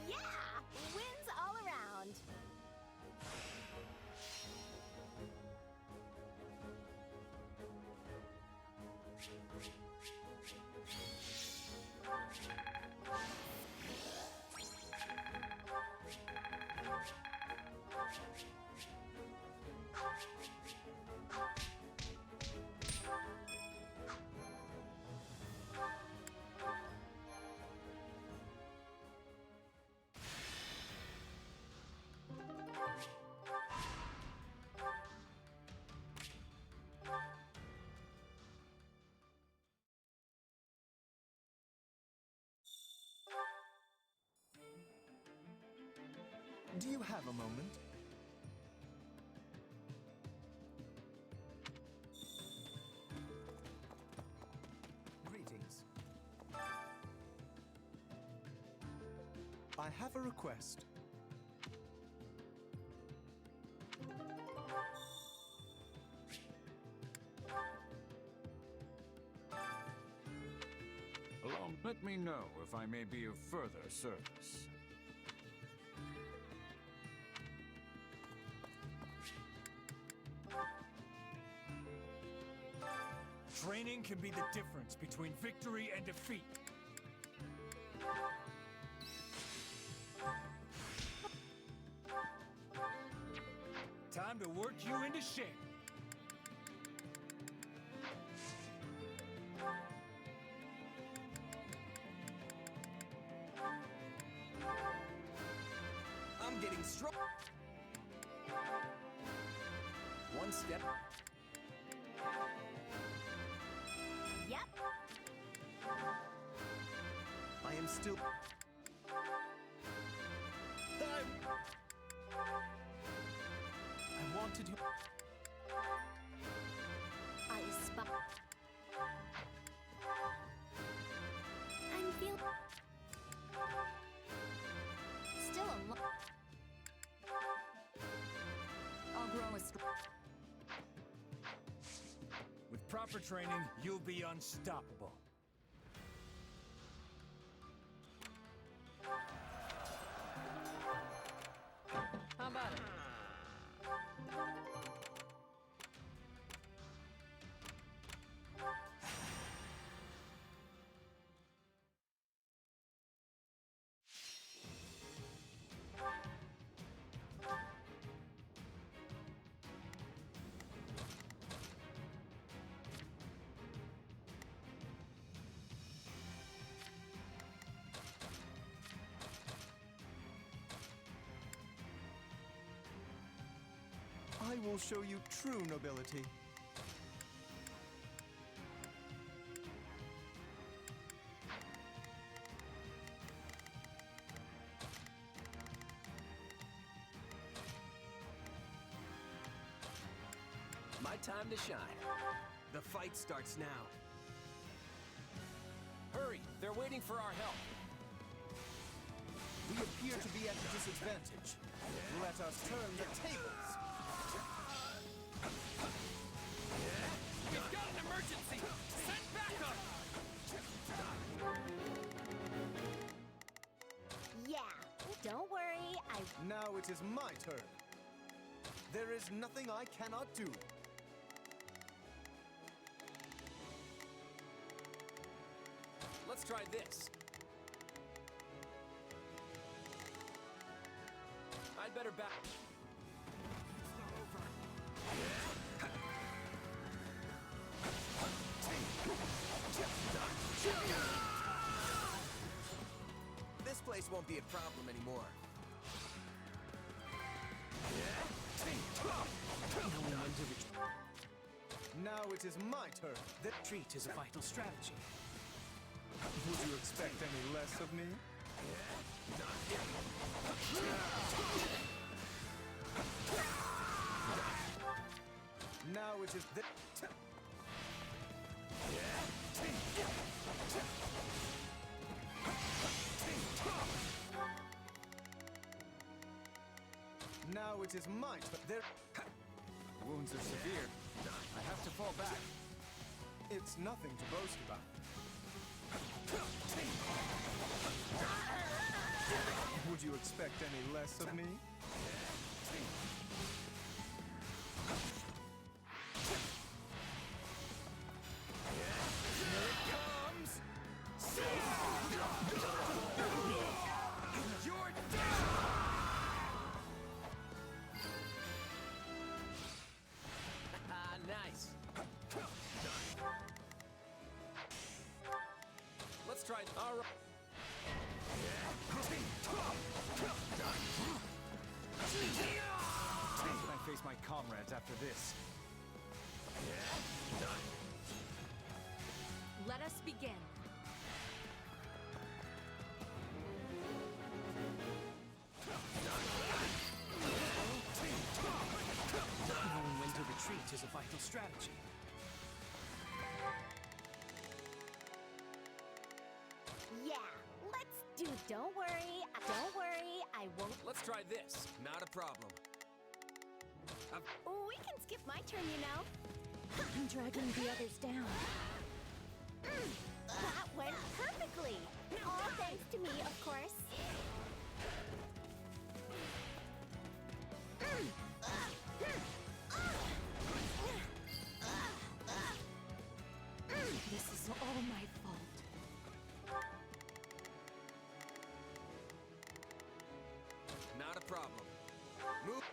Yeah! Wins all around. Do you have a moment? Greetings. I have a request. Let me know if I may be of further service. Training can be the difference between victory and defeat. Time to work you into shape. I'm getting strong. One step. Yep. I am still... I want to do... I spot. for training, you'll be unstoppable. How about it? I will show you true nobility. My time to shine. The fight starts now. Hurry! They're waiting for our help. We appear to be at a disadvantage. Let us turn the tables. We've got an emergency! Send backup! Yeah, don't worry, Now it is my turn. There is nothing I cannot do. Let's try this. I'd better back. This place won't be a problem anymore. Now it is my turn. The Retreat is a vital strategy. Would you expect any less of me? Now it is the... Now it is my turn. There... Wounds are severe. I have to fall back. It's nothing to boast about. Would you expect any less of me? Nice. Let's try. All right. I face my comrades after this. Let us begin. Knowing when to retreat is a vital strategy. yeah, let's do. Don't worry, I won't. Let's try this. Not a problem. We can skip my turn, you know. I'm dragging the others down. That went perfectly. All thanks to me, of course. This is all my fault. Not a problem. Move.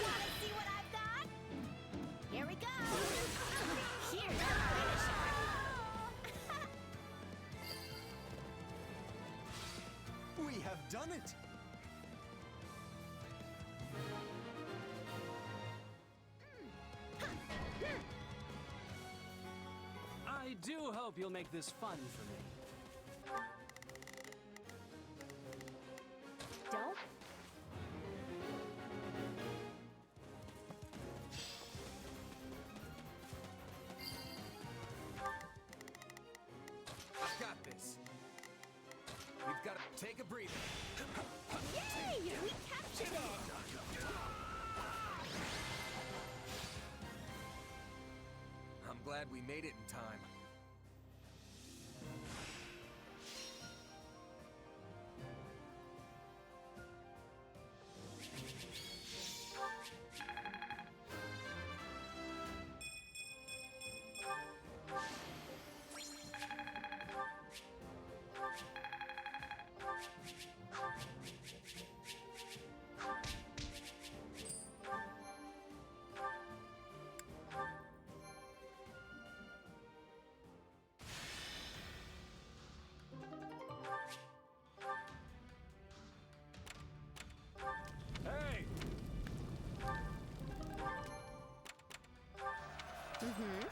Wanna see what I've got? Here we go. Here's the finisher. We have done it! I do hope you'll make this fun for me. Take a breather. Yay! We captured it! I'm glad we made it in time. Hey! Mm-hmm.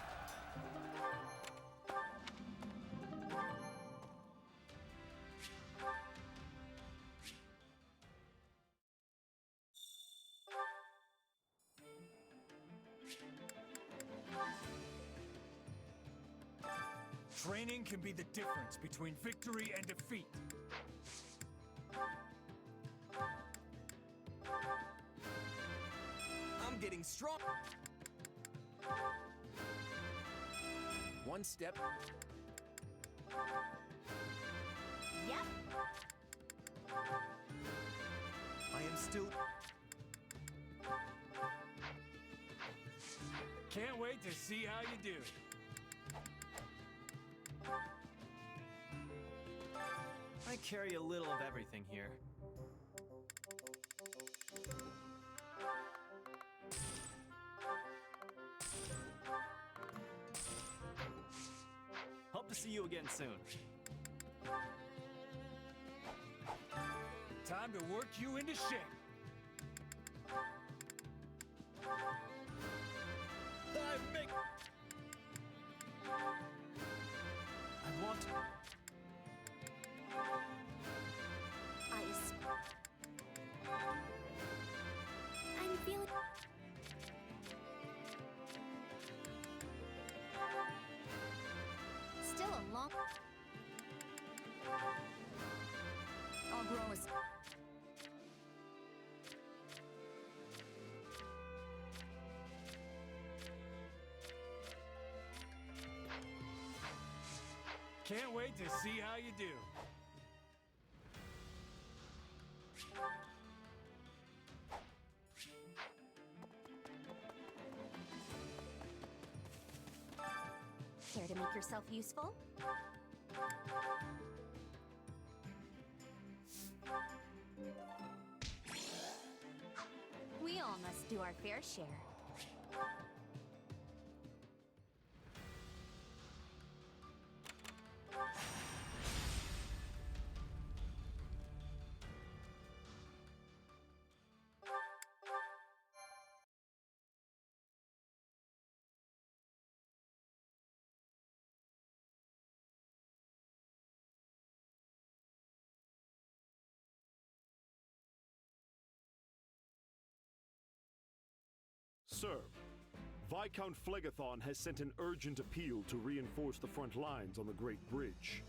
Training can be the difference between victory and defeat. I'm getting strong. One step. Yep. I am still... Can't wait to see how you do. I carry a little of everything here. Hope to see you again soon. Time to work you into shape. I want to... Ice. I'm feeling... Still a long... I'll grow as... Can't wait to see how you do. Care to make yourself useful? We all must do our fair share. Sir, Viscount Phlegathon has sent an urgent appeal to reinforce the front lines on the Great Bridge.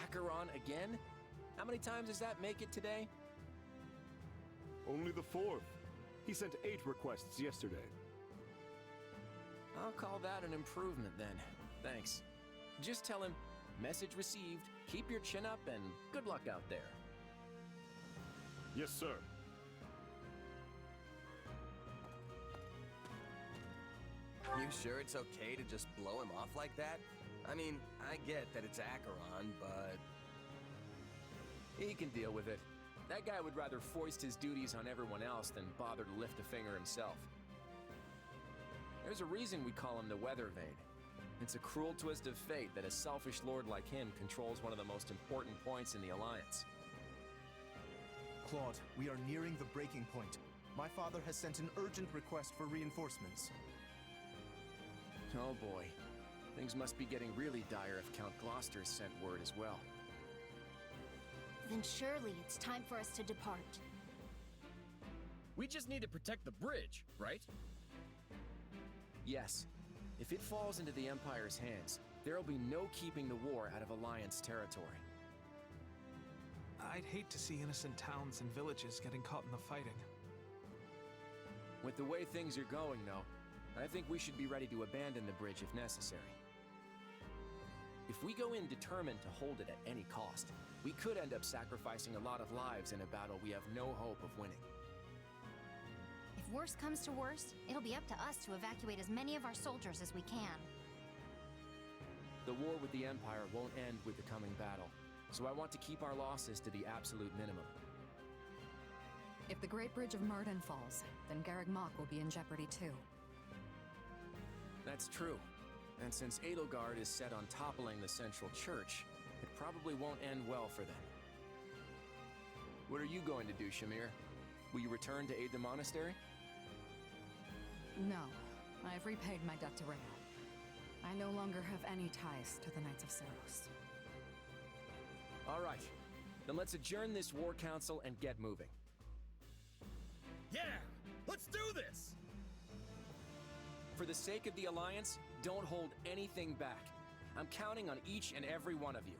Acheron again? How many times does that make it today? Only the fourth. He sent 8 requests yesterday. I'll call that an improvement then. Thanks. Just tell him, message received, keep your chin up, and good luck out there. Yes, sir. You sure it's okay to just blow him off like that? I mean, I get that it's Acheron, but... He can deal with it. That guy would rather foist his duties on everyone else than bother to lift a finger himself. There's a reason we call him the Weather Vane. It's a cruel twist of fate that a selfish lord like him controls one of the most important points in the Alliance. Claude, we are nearing the breaking point. My father has sent an urgent request for reinforcements. Oh boy. Things must be getting really dire if Count Gloucester has sent word as well. Then surely it's time for us to depart. We just need to protect the bridge, right? Yes. If it falls into the Empire's hands, there'll be no keeping the war out of Alliance territory. I'd hate to see innocent towns and villages getting caught in the fighting. With the way things are going, though, I think we should be ready to abandon the bridge if necessary. If we go in determined to hold it at any cost, we could end up sacrificing a lot of lives in a battle we have no hope of winning. If worst comes to worst, it'll be up to us to evacuate as many of our soldiers as we can. The war with the Empire won't end with the coming battle, so I want to keep our losses to the absolute minimum. If the Great Bridge of Myrden falls, then Garreg Mach will be in jeopardy too. That's true. And since Edelgard is set on toppling the central church, it probably won't end well for them. What are you going to do, Shamir? Will you return to aid the monastery? No, I have repaid my debt to Rhea. I no longer have any ties to the Knights of Ceros. All right. Then let's adjourn this war council and get moving. Yeah! Let's do this! For the sake of the Alliance, don't hold anything back. I'm counting on each and every one of you.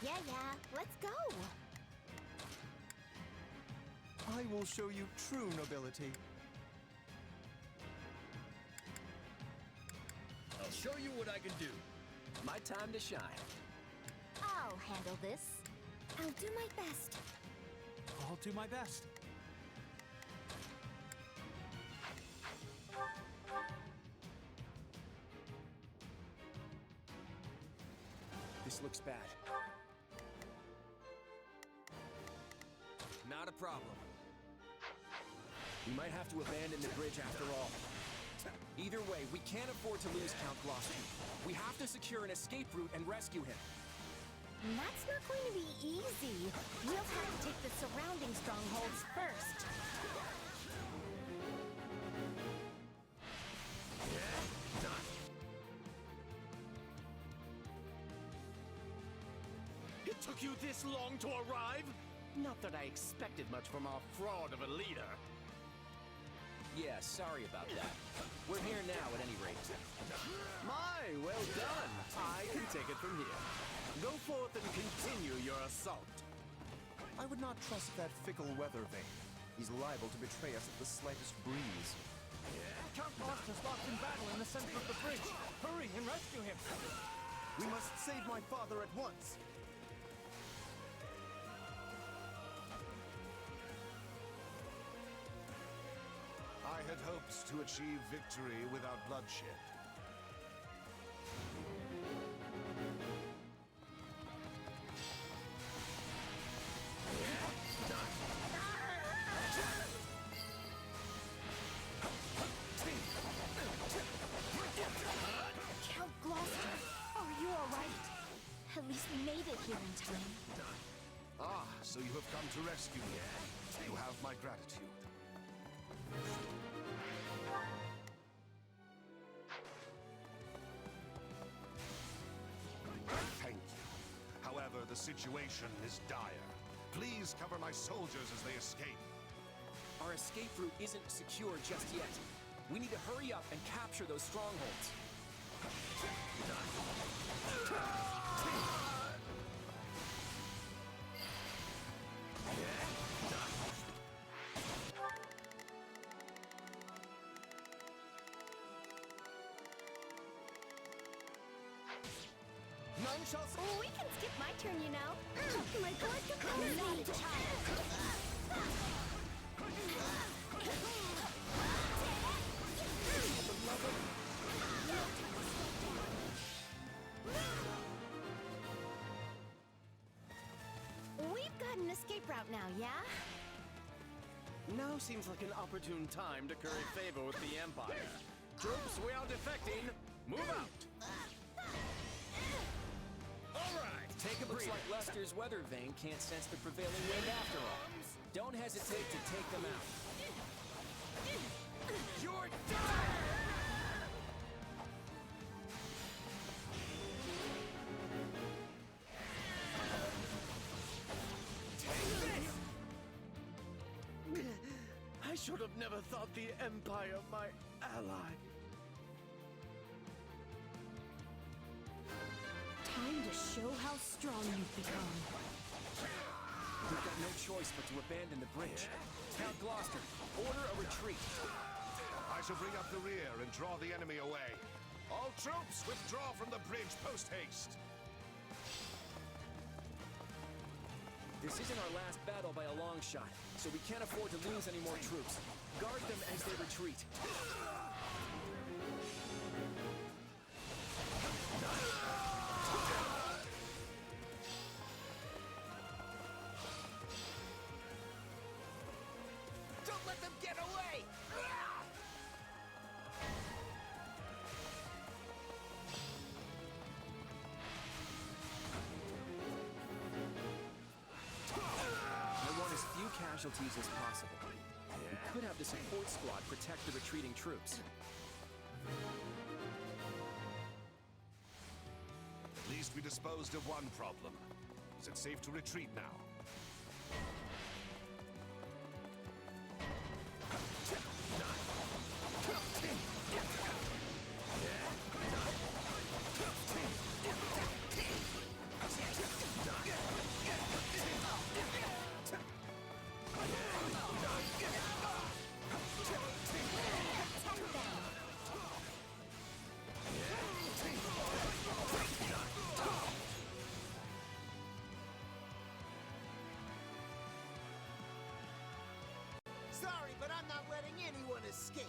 Yeah, let's go! I will show you true nobility. I'll show you what I can do. My time to shine. I'll handle this. I'll do my best. I'll do my best. This looks bad. Not a problem. We might have to abandon the bridge after all. Either way, we can't afford to lose Count Gloucester. We have to secure an escape route and rescue him. That's not going to be easy. We'll have to take the surrounding strongholds first. It took you this long to arrive? Not that I expected much from our fraud of a leader. Yeah, sorry about that. We're here now at any rate. My, well done. I can take it from here. Go forth and continue your assault. I would not trust that fickle weather vane. He's liable to betray us at the slightest breeze. Count Gloucester's lost in battle in the center of the bridge. Hurry and rescue him. We must save my father at once. I had hopes to achieve victory without bloodshed. Count Gloucester, are you alright? At least we made it here in time. Ah, so you have come to rescue me. You have my gratitude. Thank you. However, the situation is dire. Please cover my soldiers as they escape. Our escape route isn't secure just yet. We need to hurry up and capture those strongholds. None shall... We can skip my turn, you know. My collective not a child. We've got an escape route now, yeah? Now seems like an opportune time to curry favor with the Empire. Troops, we are defecting. Move out. All right, take a breather. Looks like Lester's weather vane can't sense the prevailing wind after all. Don't hesitate to take them out. You're done! I should have never thought the Empire my ally. Time to show how strong you've become. We've got no choice but to abandon the bridge. Count Gloucester, order a retreat. I shall bring up the rear and draw the enemy away. All troops, withdraw from the bridge post-haste. This isn't our last battle by a long shot, so we can't afford to lose any more troops. Guard them as they retreat. Don't let them get away! I want as few casualties as possible. We could have the support squad protect the retreating troops. At least we disposed of one problem. Is it safe to retreat now? Sorry, but I'm not letting anyone escape.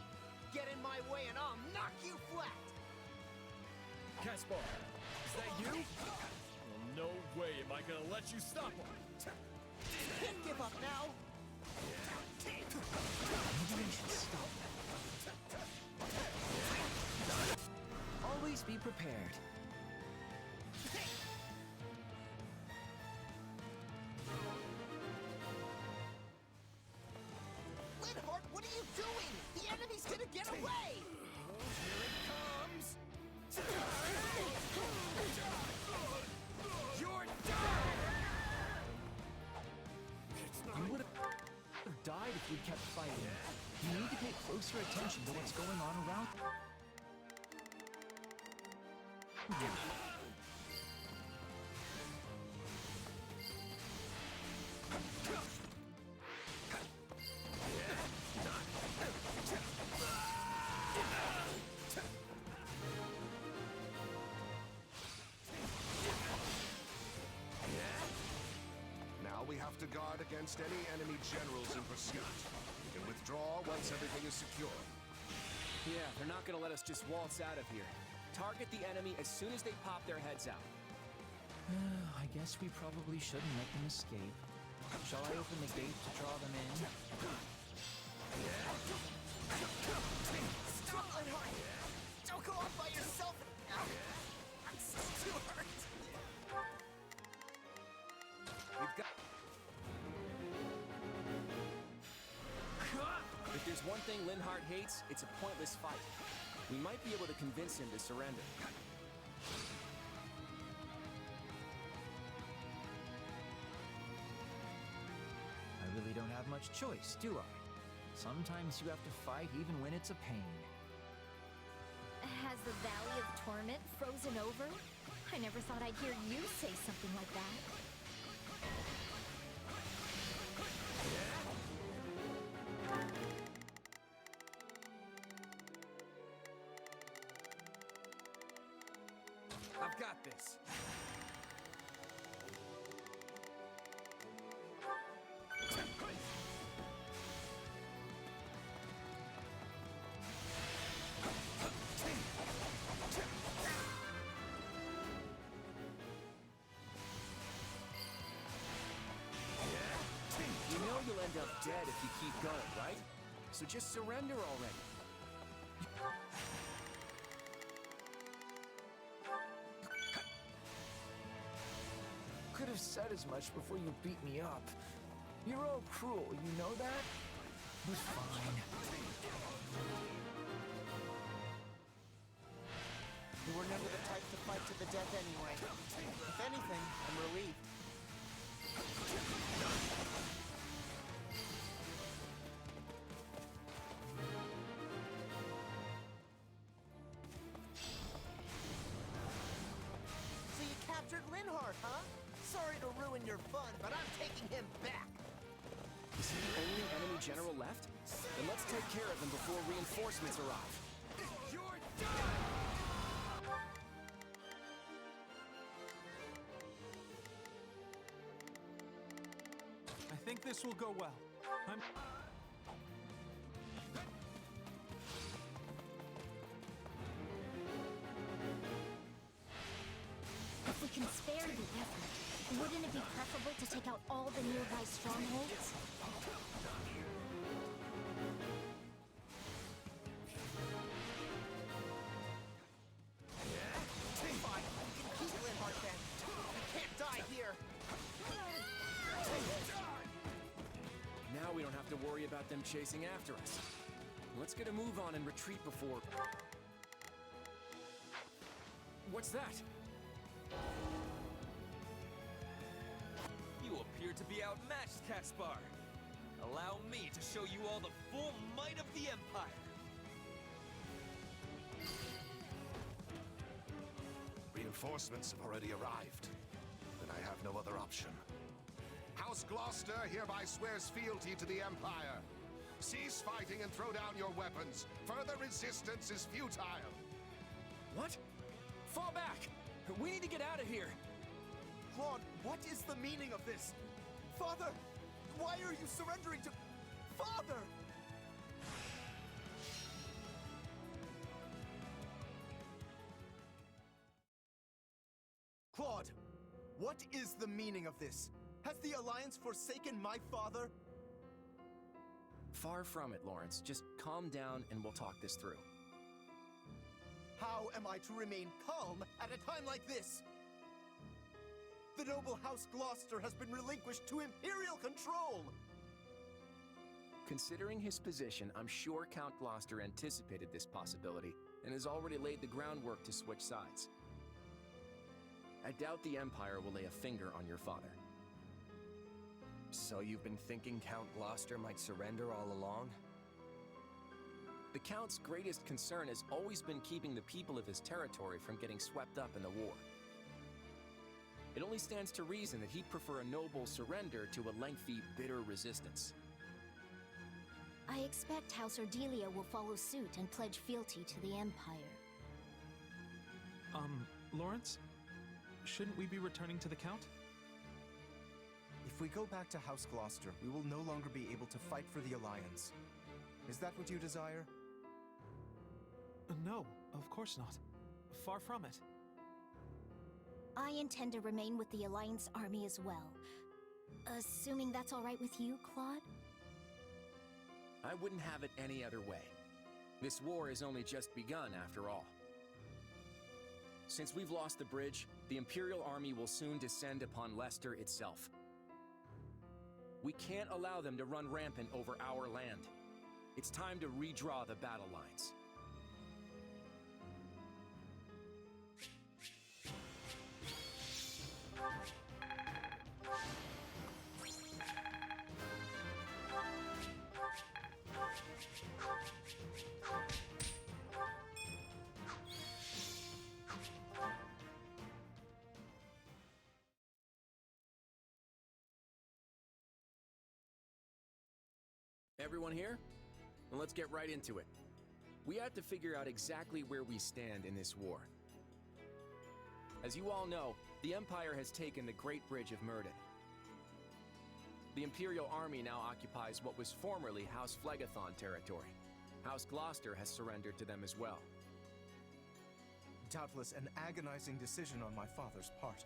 Get in my way and I'll knock you flat. Caspar, is that you? Well, no way am I gonna let you stop him. Can't give up now. Maybe we should stop. Always be prepared. Linhardt, what are you doing? The enemy's gonna get away! Here it comes! You're done! You would have died if you'd kept fighting. You need to pay closer attention to what's going on around you. Now we have to guard against any enemy generals in pursuit. We can withdraw once everything is secure. Yeah, they're not gonna let us just waltz out of here. Target the enemy as soon as they pop their heads out. I guess we probably shouldn't let them escape. Shall I open the gate to draw them in? Stop, Linhardt! Don't go off by yourself! I'm still too hurt! We've got... If there's one thing Linhardt hates, it's a pointless fight. We might be able to convince him to surrender. I really don't have much choice, do I? Sometimes you have to fight even when it's a pain. Has the Valley of Torment frozen over? I never thought I'd hear you say something like that. I've got this. dead if you keep going, right? So just surrender already. Could have said as much before you beat me up. You're all cruel, you know that? But fine. You were never the type to fight to the death anyway. If anything, I'm relieved. So you captured Linhardt, huh? Sorry to ruin your fun, but I'm taking him back. Is he the only enemy general left? Then let's take care of him before reinforcements arrive. You're done! I think this will go well. If we can spare the effort, wouldn't it be preferable to take out all the nearby strongholds? Fine, you can keep Linhardt then. You can't die here. Now we don't have to worry about them chasing after us. Let's get a move on and retreat before... What's that? You appear to be outmatched, Caspar. Allow me to show you all the full might of the Empire. Reinforcements have already arrived. Then I have no other option. House Gloucester hereby swears fealty to the Empire. Cease fighting and throw down your weapons. Further resistance is futile. What? Fall back! We need to get out of here! Claude, what is the meaning of this? Father, why are you surrendering to... Father! Claude, what is the meaning of this? Has the Alliance forsaken my father? Far from it, Lawrence. Just calm down and we'll talk this through. How am I to remain calm at a time like this? The noble House Gloucester has been relinquished to Imperial control! Considering his position, I'm sure Count Gloucester anticipated this possibility and has already laid the groundwork to switch sides. I doubt the Empire will lay a finger on your father. So you've been thinking Count Gloucester might surrender all along? The Count's greatest concern has always been keeping the people of his territory from getting swept up in the war. It only stands to reason that he'd prefer a noble surrender to a lengthy, bitter resistance. I expect House Ordelia will follow suit and pledge fealty to the Empire. Lawrence? Shouldn't we be returning to the Count? If we go back to House Gloucester, we will no longer be able to fight for the Alliance. Is that what you desire? No, of course not. Far from it. I intend to remain with the Alliance army as well. Assuming that's all right with you, Claude? I wouldn't have it any other way. This war has only just begun, after all. Since we've lost the bridge, the Imperial army will soon descend upon Leicester itself. We can't allow them to run rampant over our land. It's time to redraw the battle lines. Everyone here? Well, let's get right into it. We have to figure out exactly where we stand in this war. As you all know, the Empire has taken the Great Bridge of Myrddin. The Imperial Army now occupies what was formerly House Phlegethon territory. House Gloucester has surrendered to them as well. Doubtless an agonizing decision on my father's part.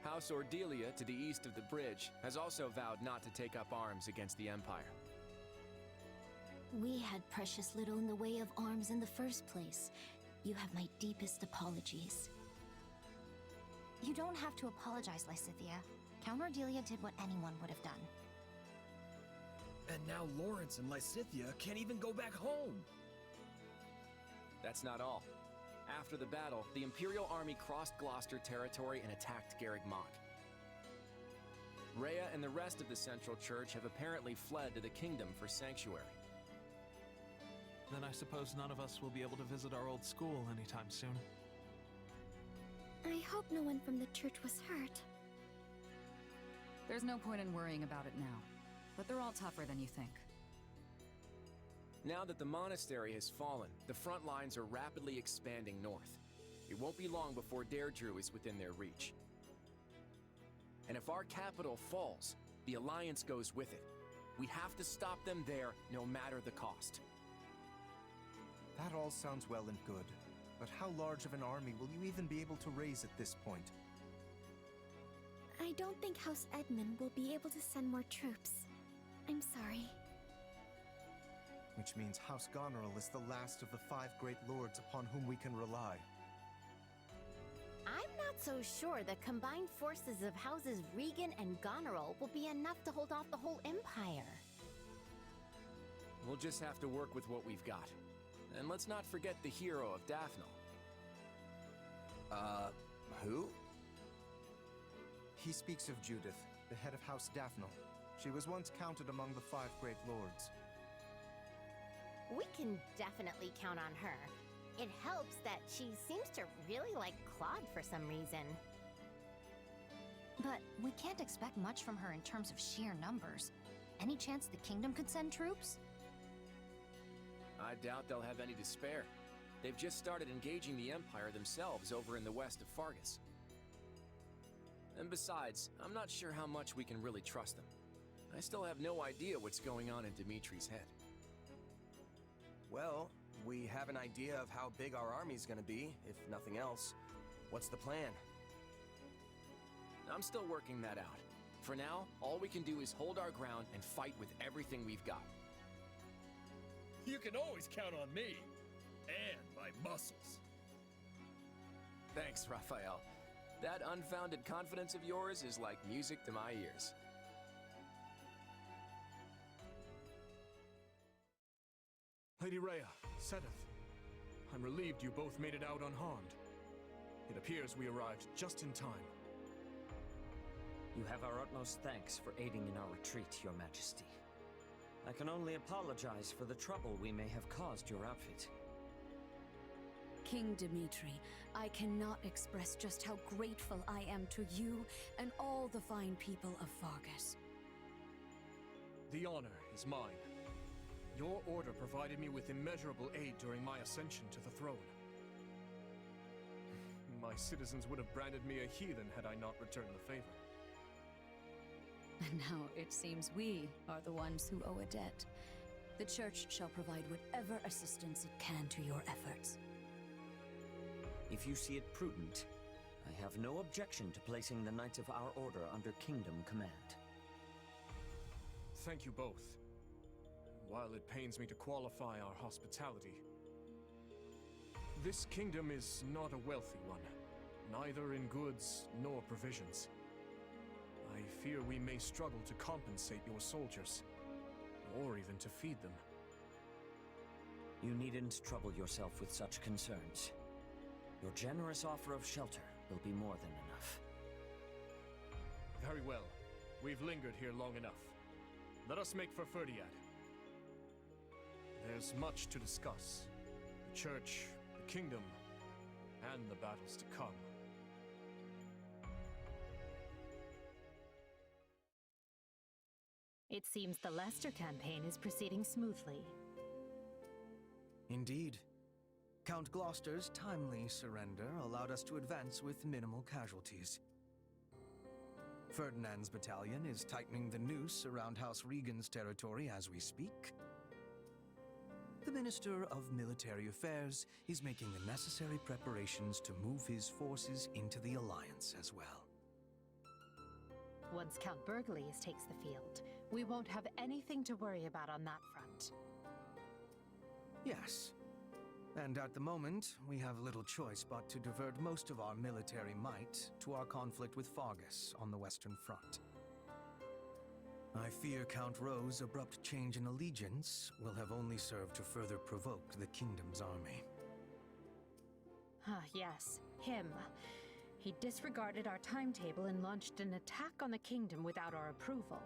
House Ordelia, to the east of the bridge, has also vowed not to take up arms against the Empire. We had precious little in the way of arms in the first place. You have my deepest apologies. You don't have to apologize, Lysithea. Count Ordelia did what anyone would have done. And now Lawrence and Lysithea can't even go back home. That's not all. After the battle, the Imperial army crossed Gloucester territory and attacked Garreg Mach. Rhea and the rest of the Central Church have apparently fled to the Kingdom for sanctuary. Then I suppose none of us will be able to visit our old school anytime soon. I hope no one from the church was hurt. There's no point in worrying about it now, but they're all tougher than you think. Now that the monastery has fallen, the front lines are rapidly expanding north. It won't be long before Deirdre is within their reach. And if our capital falls, the Alliance goes with it. We have to stop them there, no matter the cost. That all sounds well and good, but how large of an army will you even be able to raise at this point? I don't think House Edmund will be able to send more troops. I'm sorry. Which means House Goneril is the last of the 5 great lords upon whom we can rely. I'm not so sure the combined forces of Houses Regan and Goneril will be enough to hold off the whole Empire. We'll just have to work with what we've got. And let's not forget the hero of Daphne. Who? He speaks of Judith, the head of House Daphne. She was once counted among the 5 great lords. We can definitely count on her. It helps that she seems to really like Claude for some reason. But we can't expect much from her in terms of sheer numbers. Any chance the kingdom could send troops? I doubt they'll have any to spare. They've just started engaging the Empire themselves over in the west of Fargus. And besides, I'm not sure how much we can really trust them. I still have no idea what's going on in Dimitri's head. Well, we have an idea of how big our army's gonna be, if nothing else. What's the plan? I'm still working that out. For now, all we can do is hold our ground and fight with everything we've got. You can always count on me. And my muscles. Thanks, Raphael. That unfounded confidence of yours is like music to my ears. Lady Rhea, Sedith, I'm relieved you both made it out unharmed. It appears we arrived just in time. You have our utmost thanks for aiding in our retreat, Your Majesty. I can only apologize for the trouble we may have caused your outfit. King Dimitri, I cannot express just how grateful I am to you and all the fine people of Fargus. The honor is mine. Your order provided me with immeasurable aid during my ascension to the throne. My citizens would have branded me a heathen had I not returned the favor. And now it seems we are the ones who owe a debt. The Church shall provide whatever assistance it can to your efforts. If you see it prudent, I have no objection to placing the Knights of our Order under Kingdom command. Thank you both. While it pains me to qualify our hospitality, this kingdom is not a wealthy one, neither in goods nor provisions. I fear we may struggle to compensate your soldiers, or even to feed them. You needn't trouble yourself with such concerns. Your generous offer of shelter will be more than enough. Very well. We've lingered here long enough. Let us make for Ferdiad. There's much to discuss. The Church, the Kingdom, and the battles to come. It seems the Leicester campaign is proceeding smoothly. Indeed. Count Gloucester's timely surrender allowed us to advance with minimal casualties. Ferdinand's battalion is tightening the noose around House Regan's territory as we speak. The Minister of Military Affairs is making the necessary preparations to move his forces into the Alliance as well. Once Count Burglius takes the field, we won't have anything to worry about on that front. Yes. And at the moment, we have little choice but to divert most of our military might to our conflict with Fargus on the Western Front. I fear Count Rowe's abrupt change in allegiance will have only served to further provoke the Kingdom's army. Ah, yes, him. He disregarded our timetable and launched an attack on the Kingdom without our approval.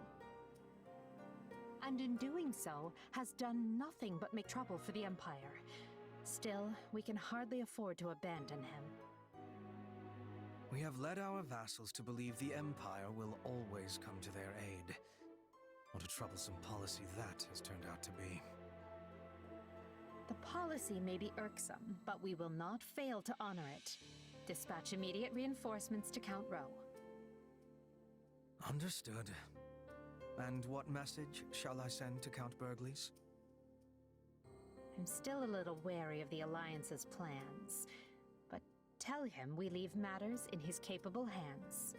And in doing so, has done nothing but make trouble for the Empire. Still, we can hardly afford to abandon him. We have led our vassals to believe the Empire will always come to their aid. What a troublesome policy that has turned out to be. The policy may be irksome, but we will not fail to honor it. Dispatch immediate reinforcements to Count Rowe. Understood. And what message shall I send to Count Burglius? I'm still a little wary of the Alliance's plans, but tell him we leave matters in his capable hands.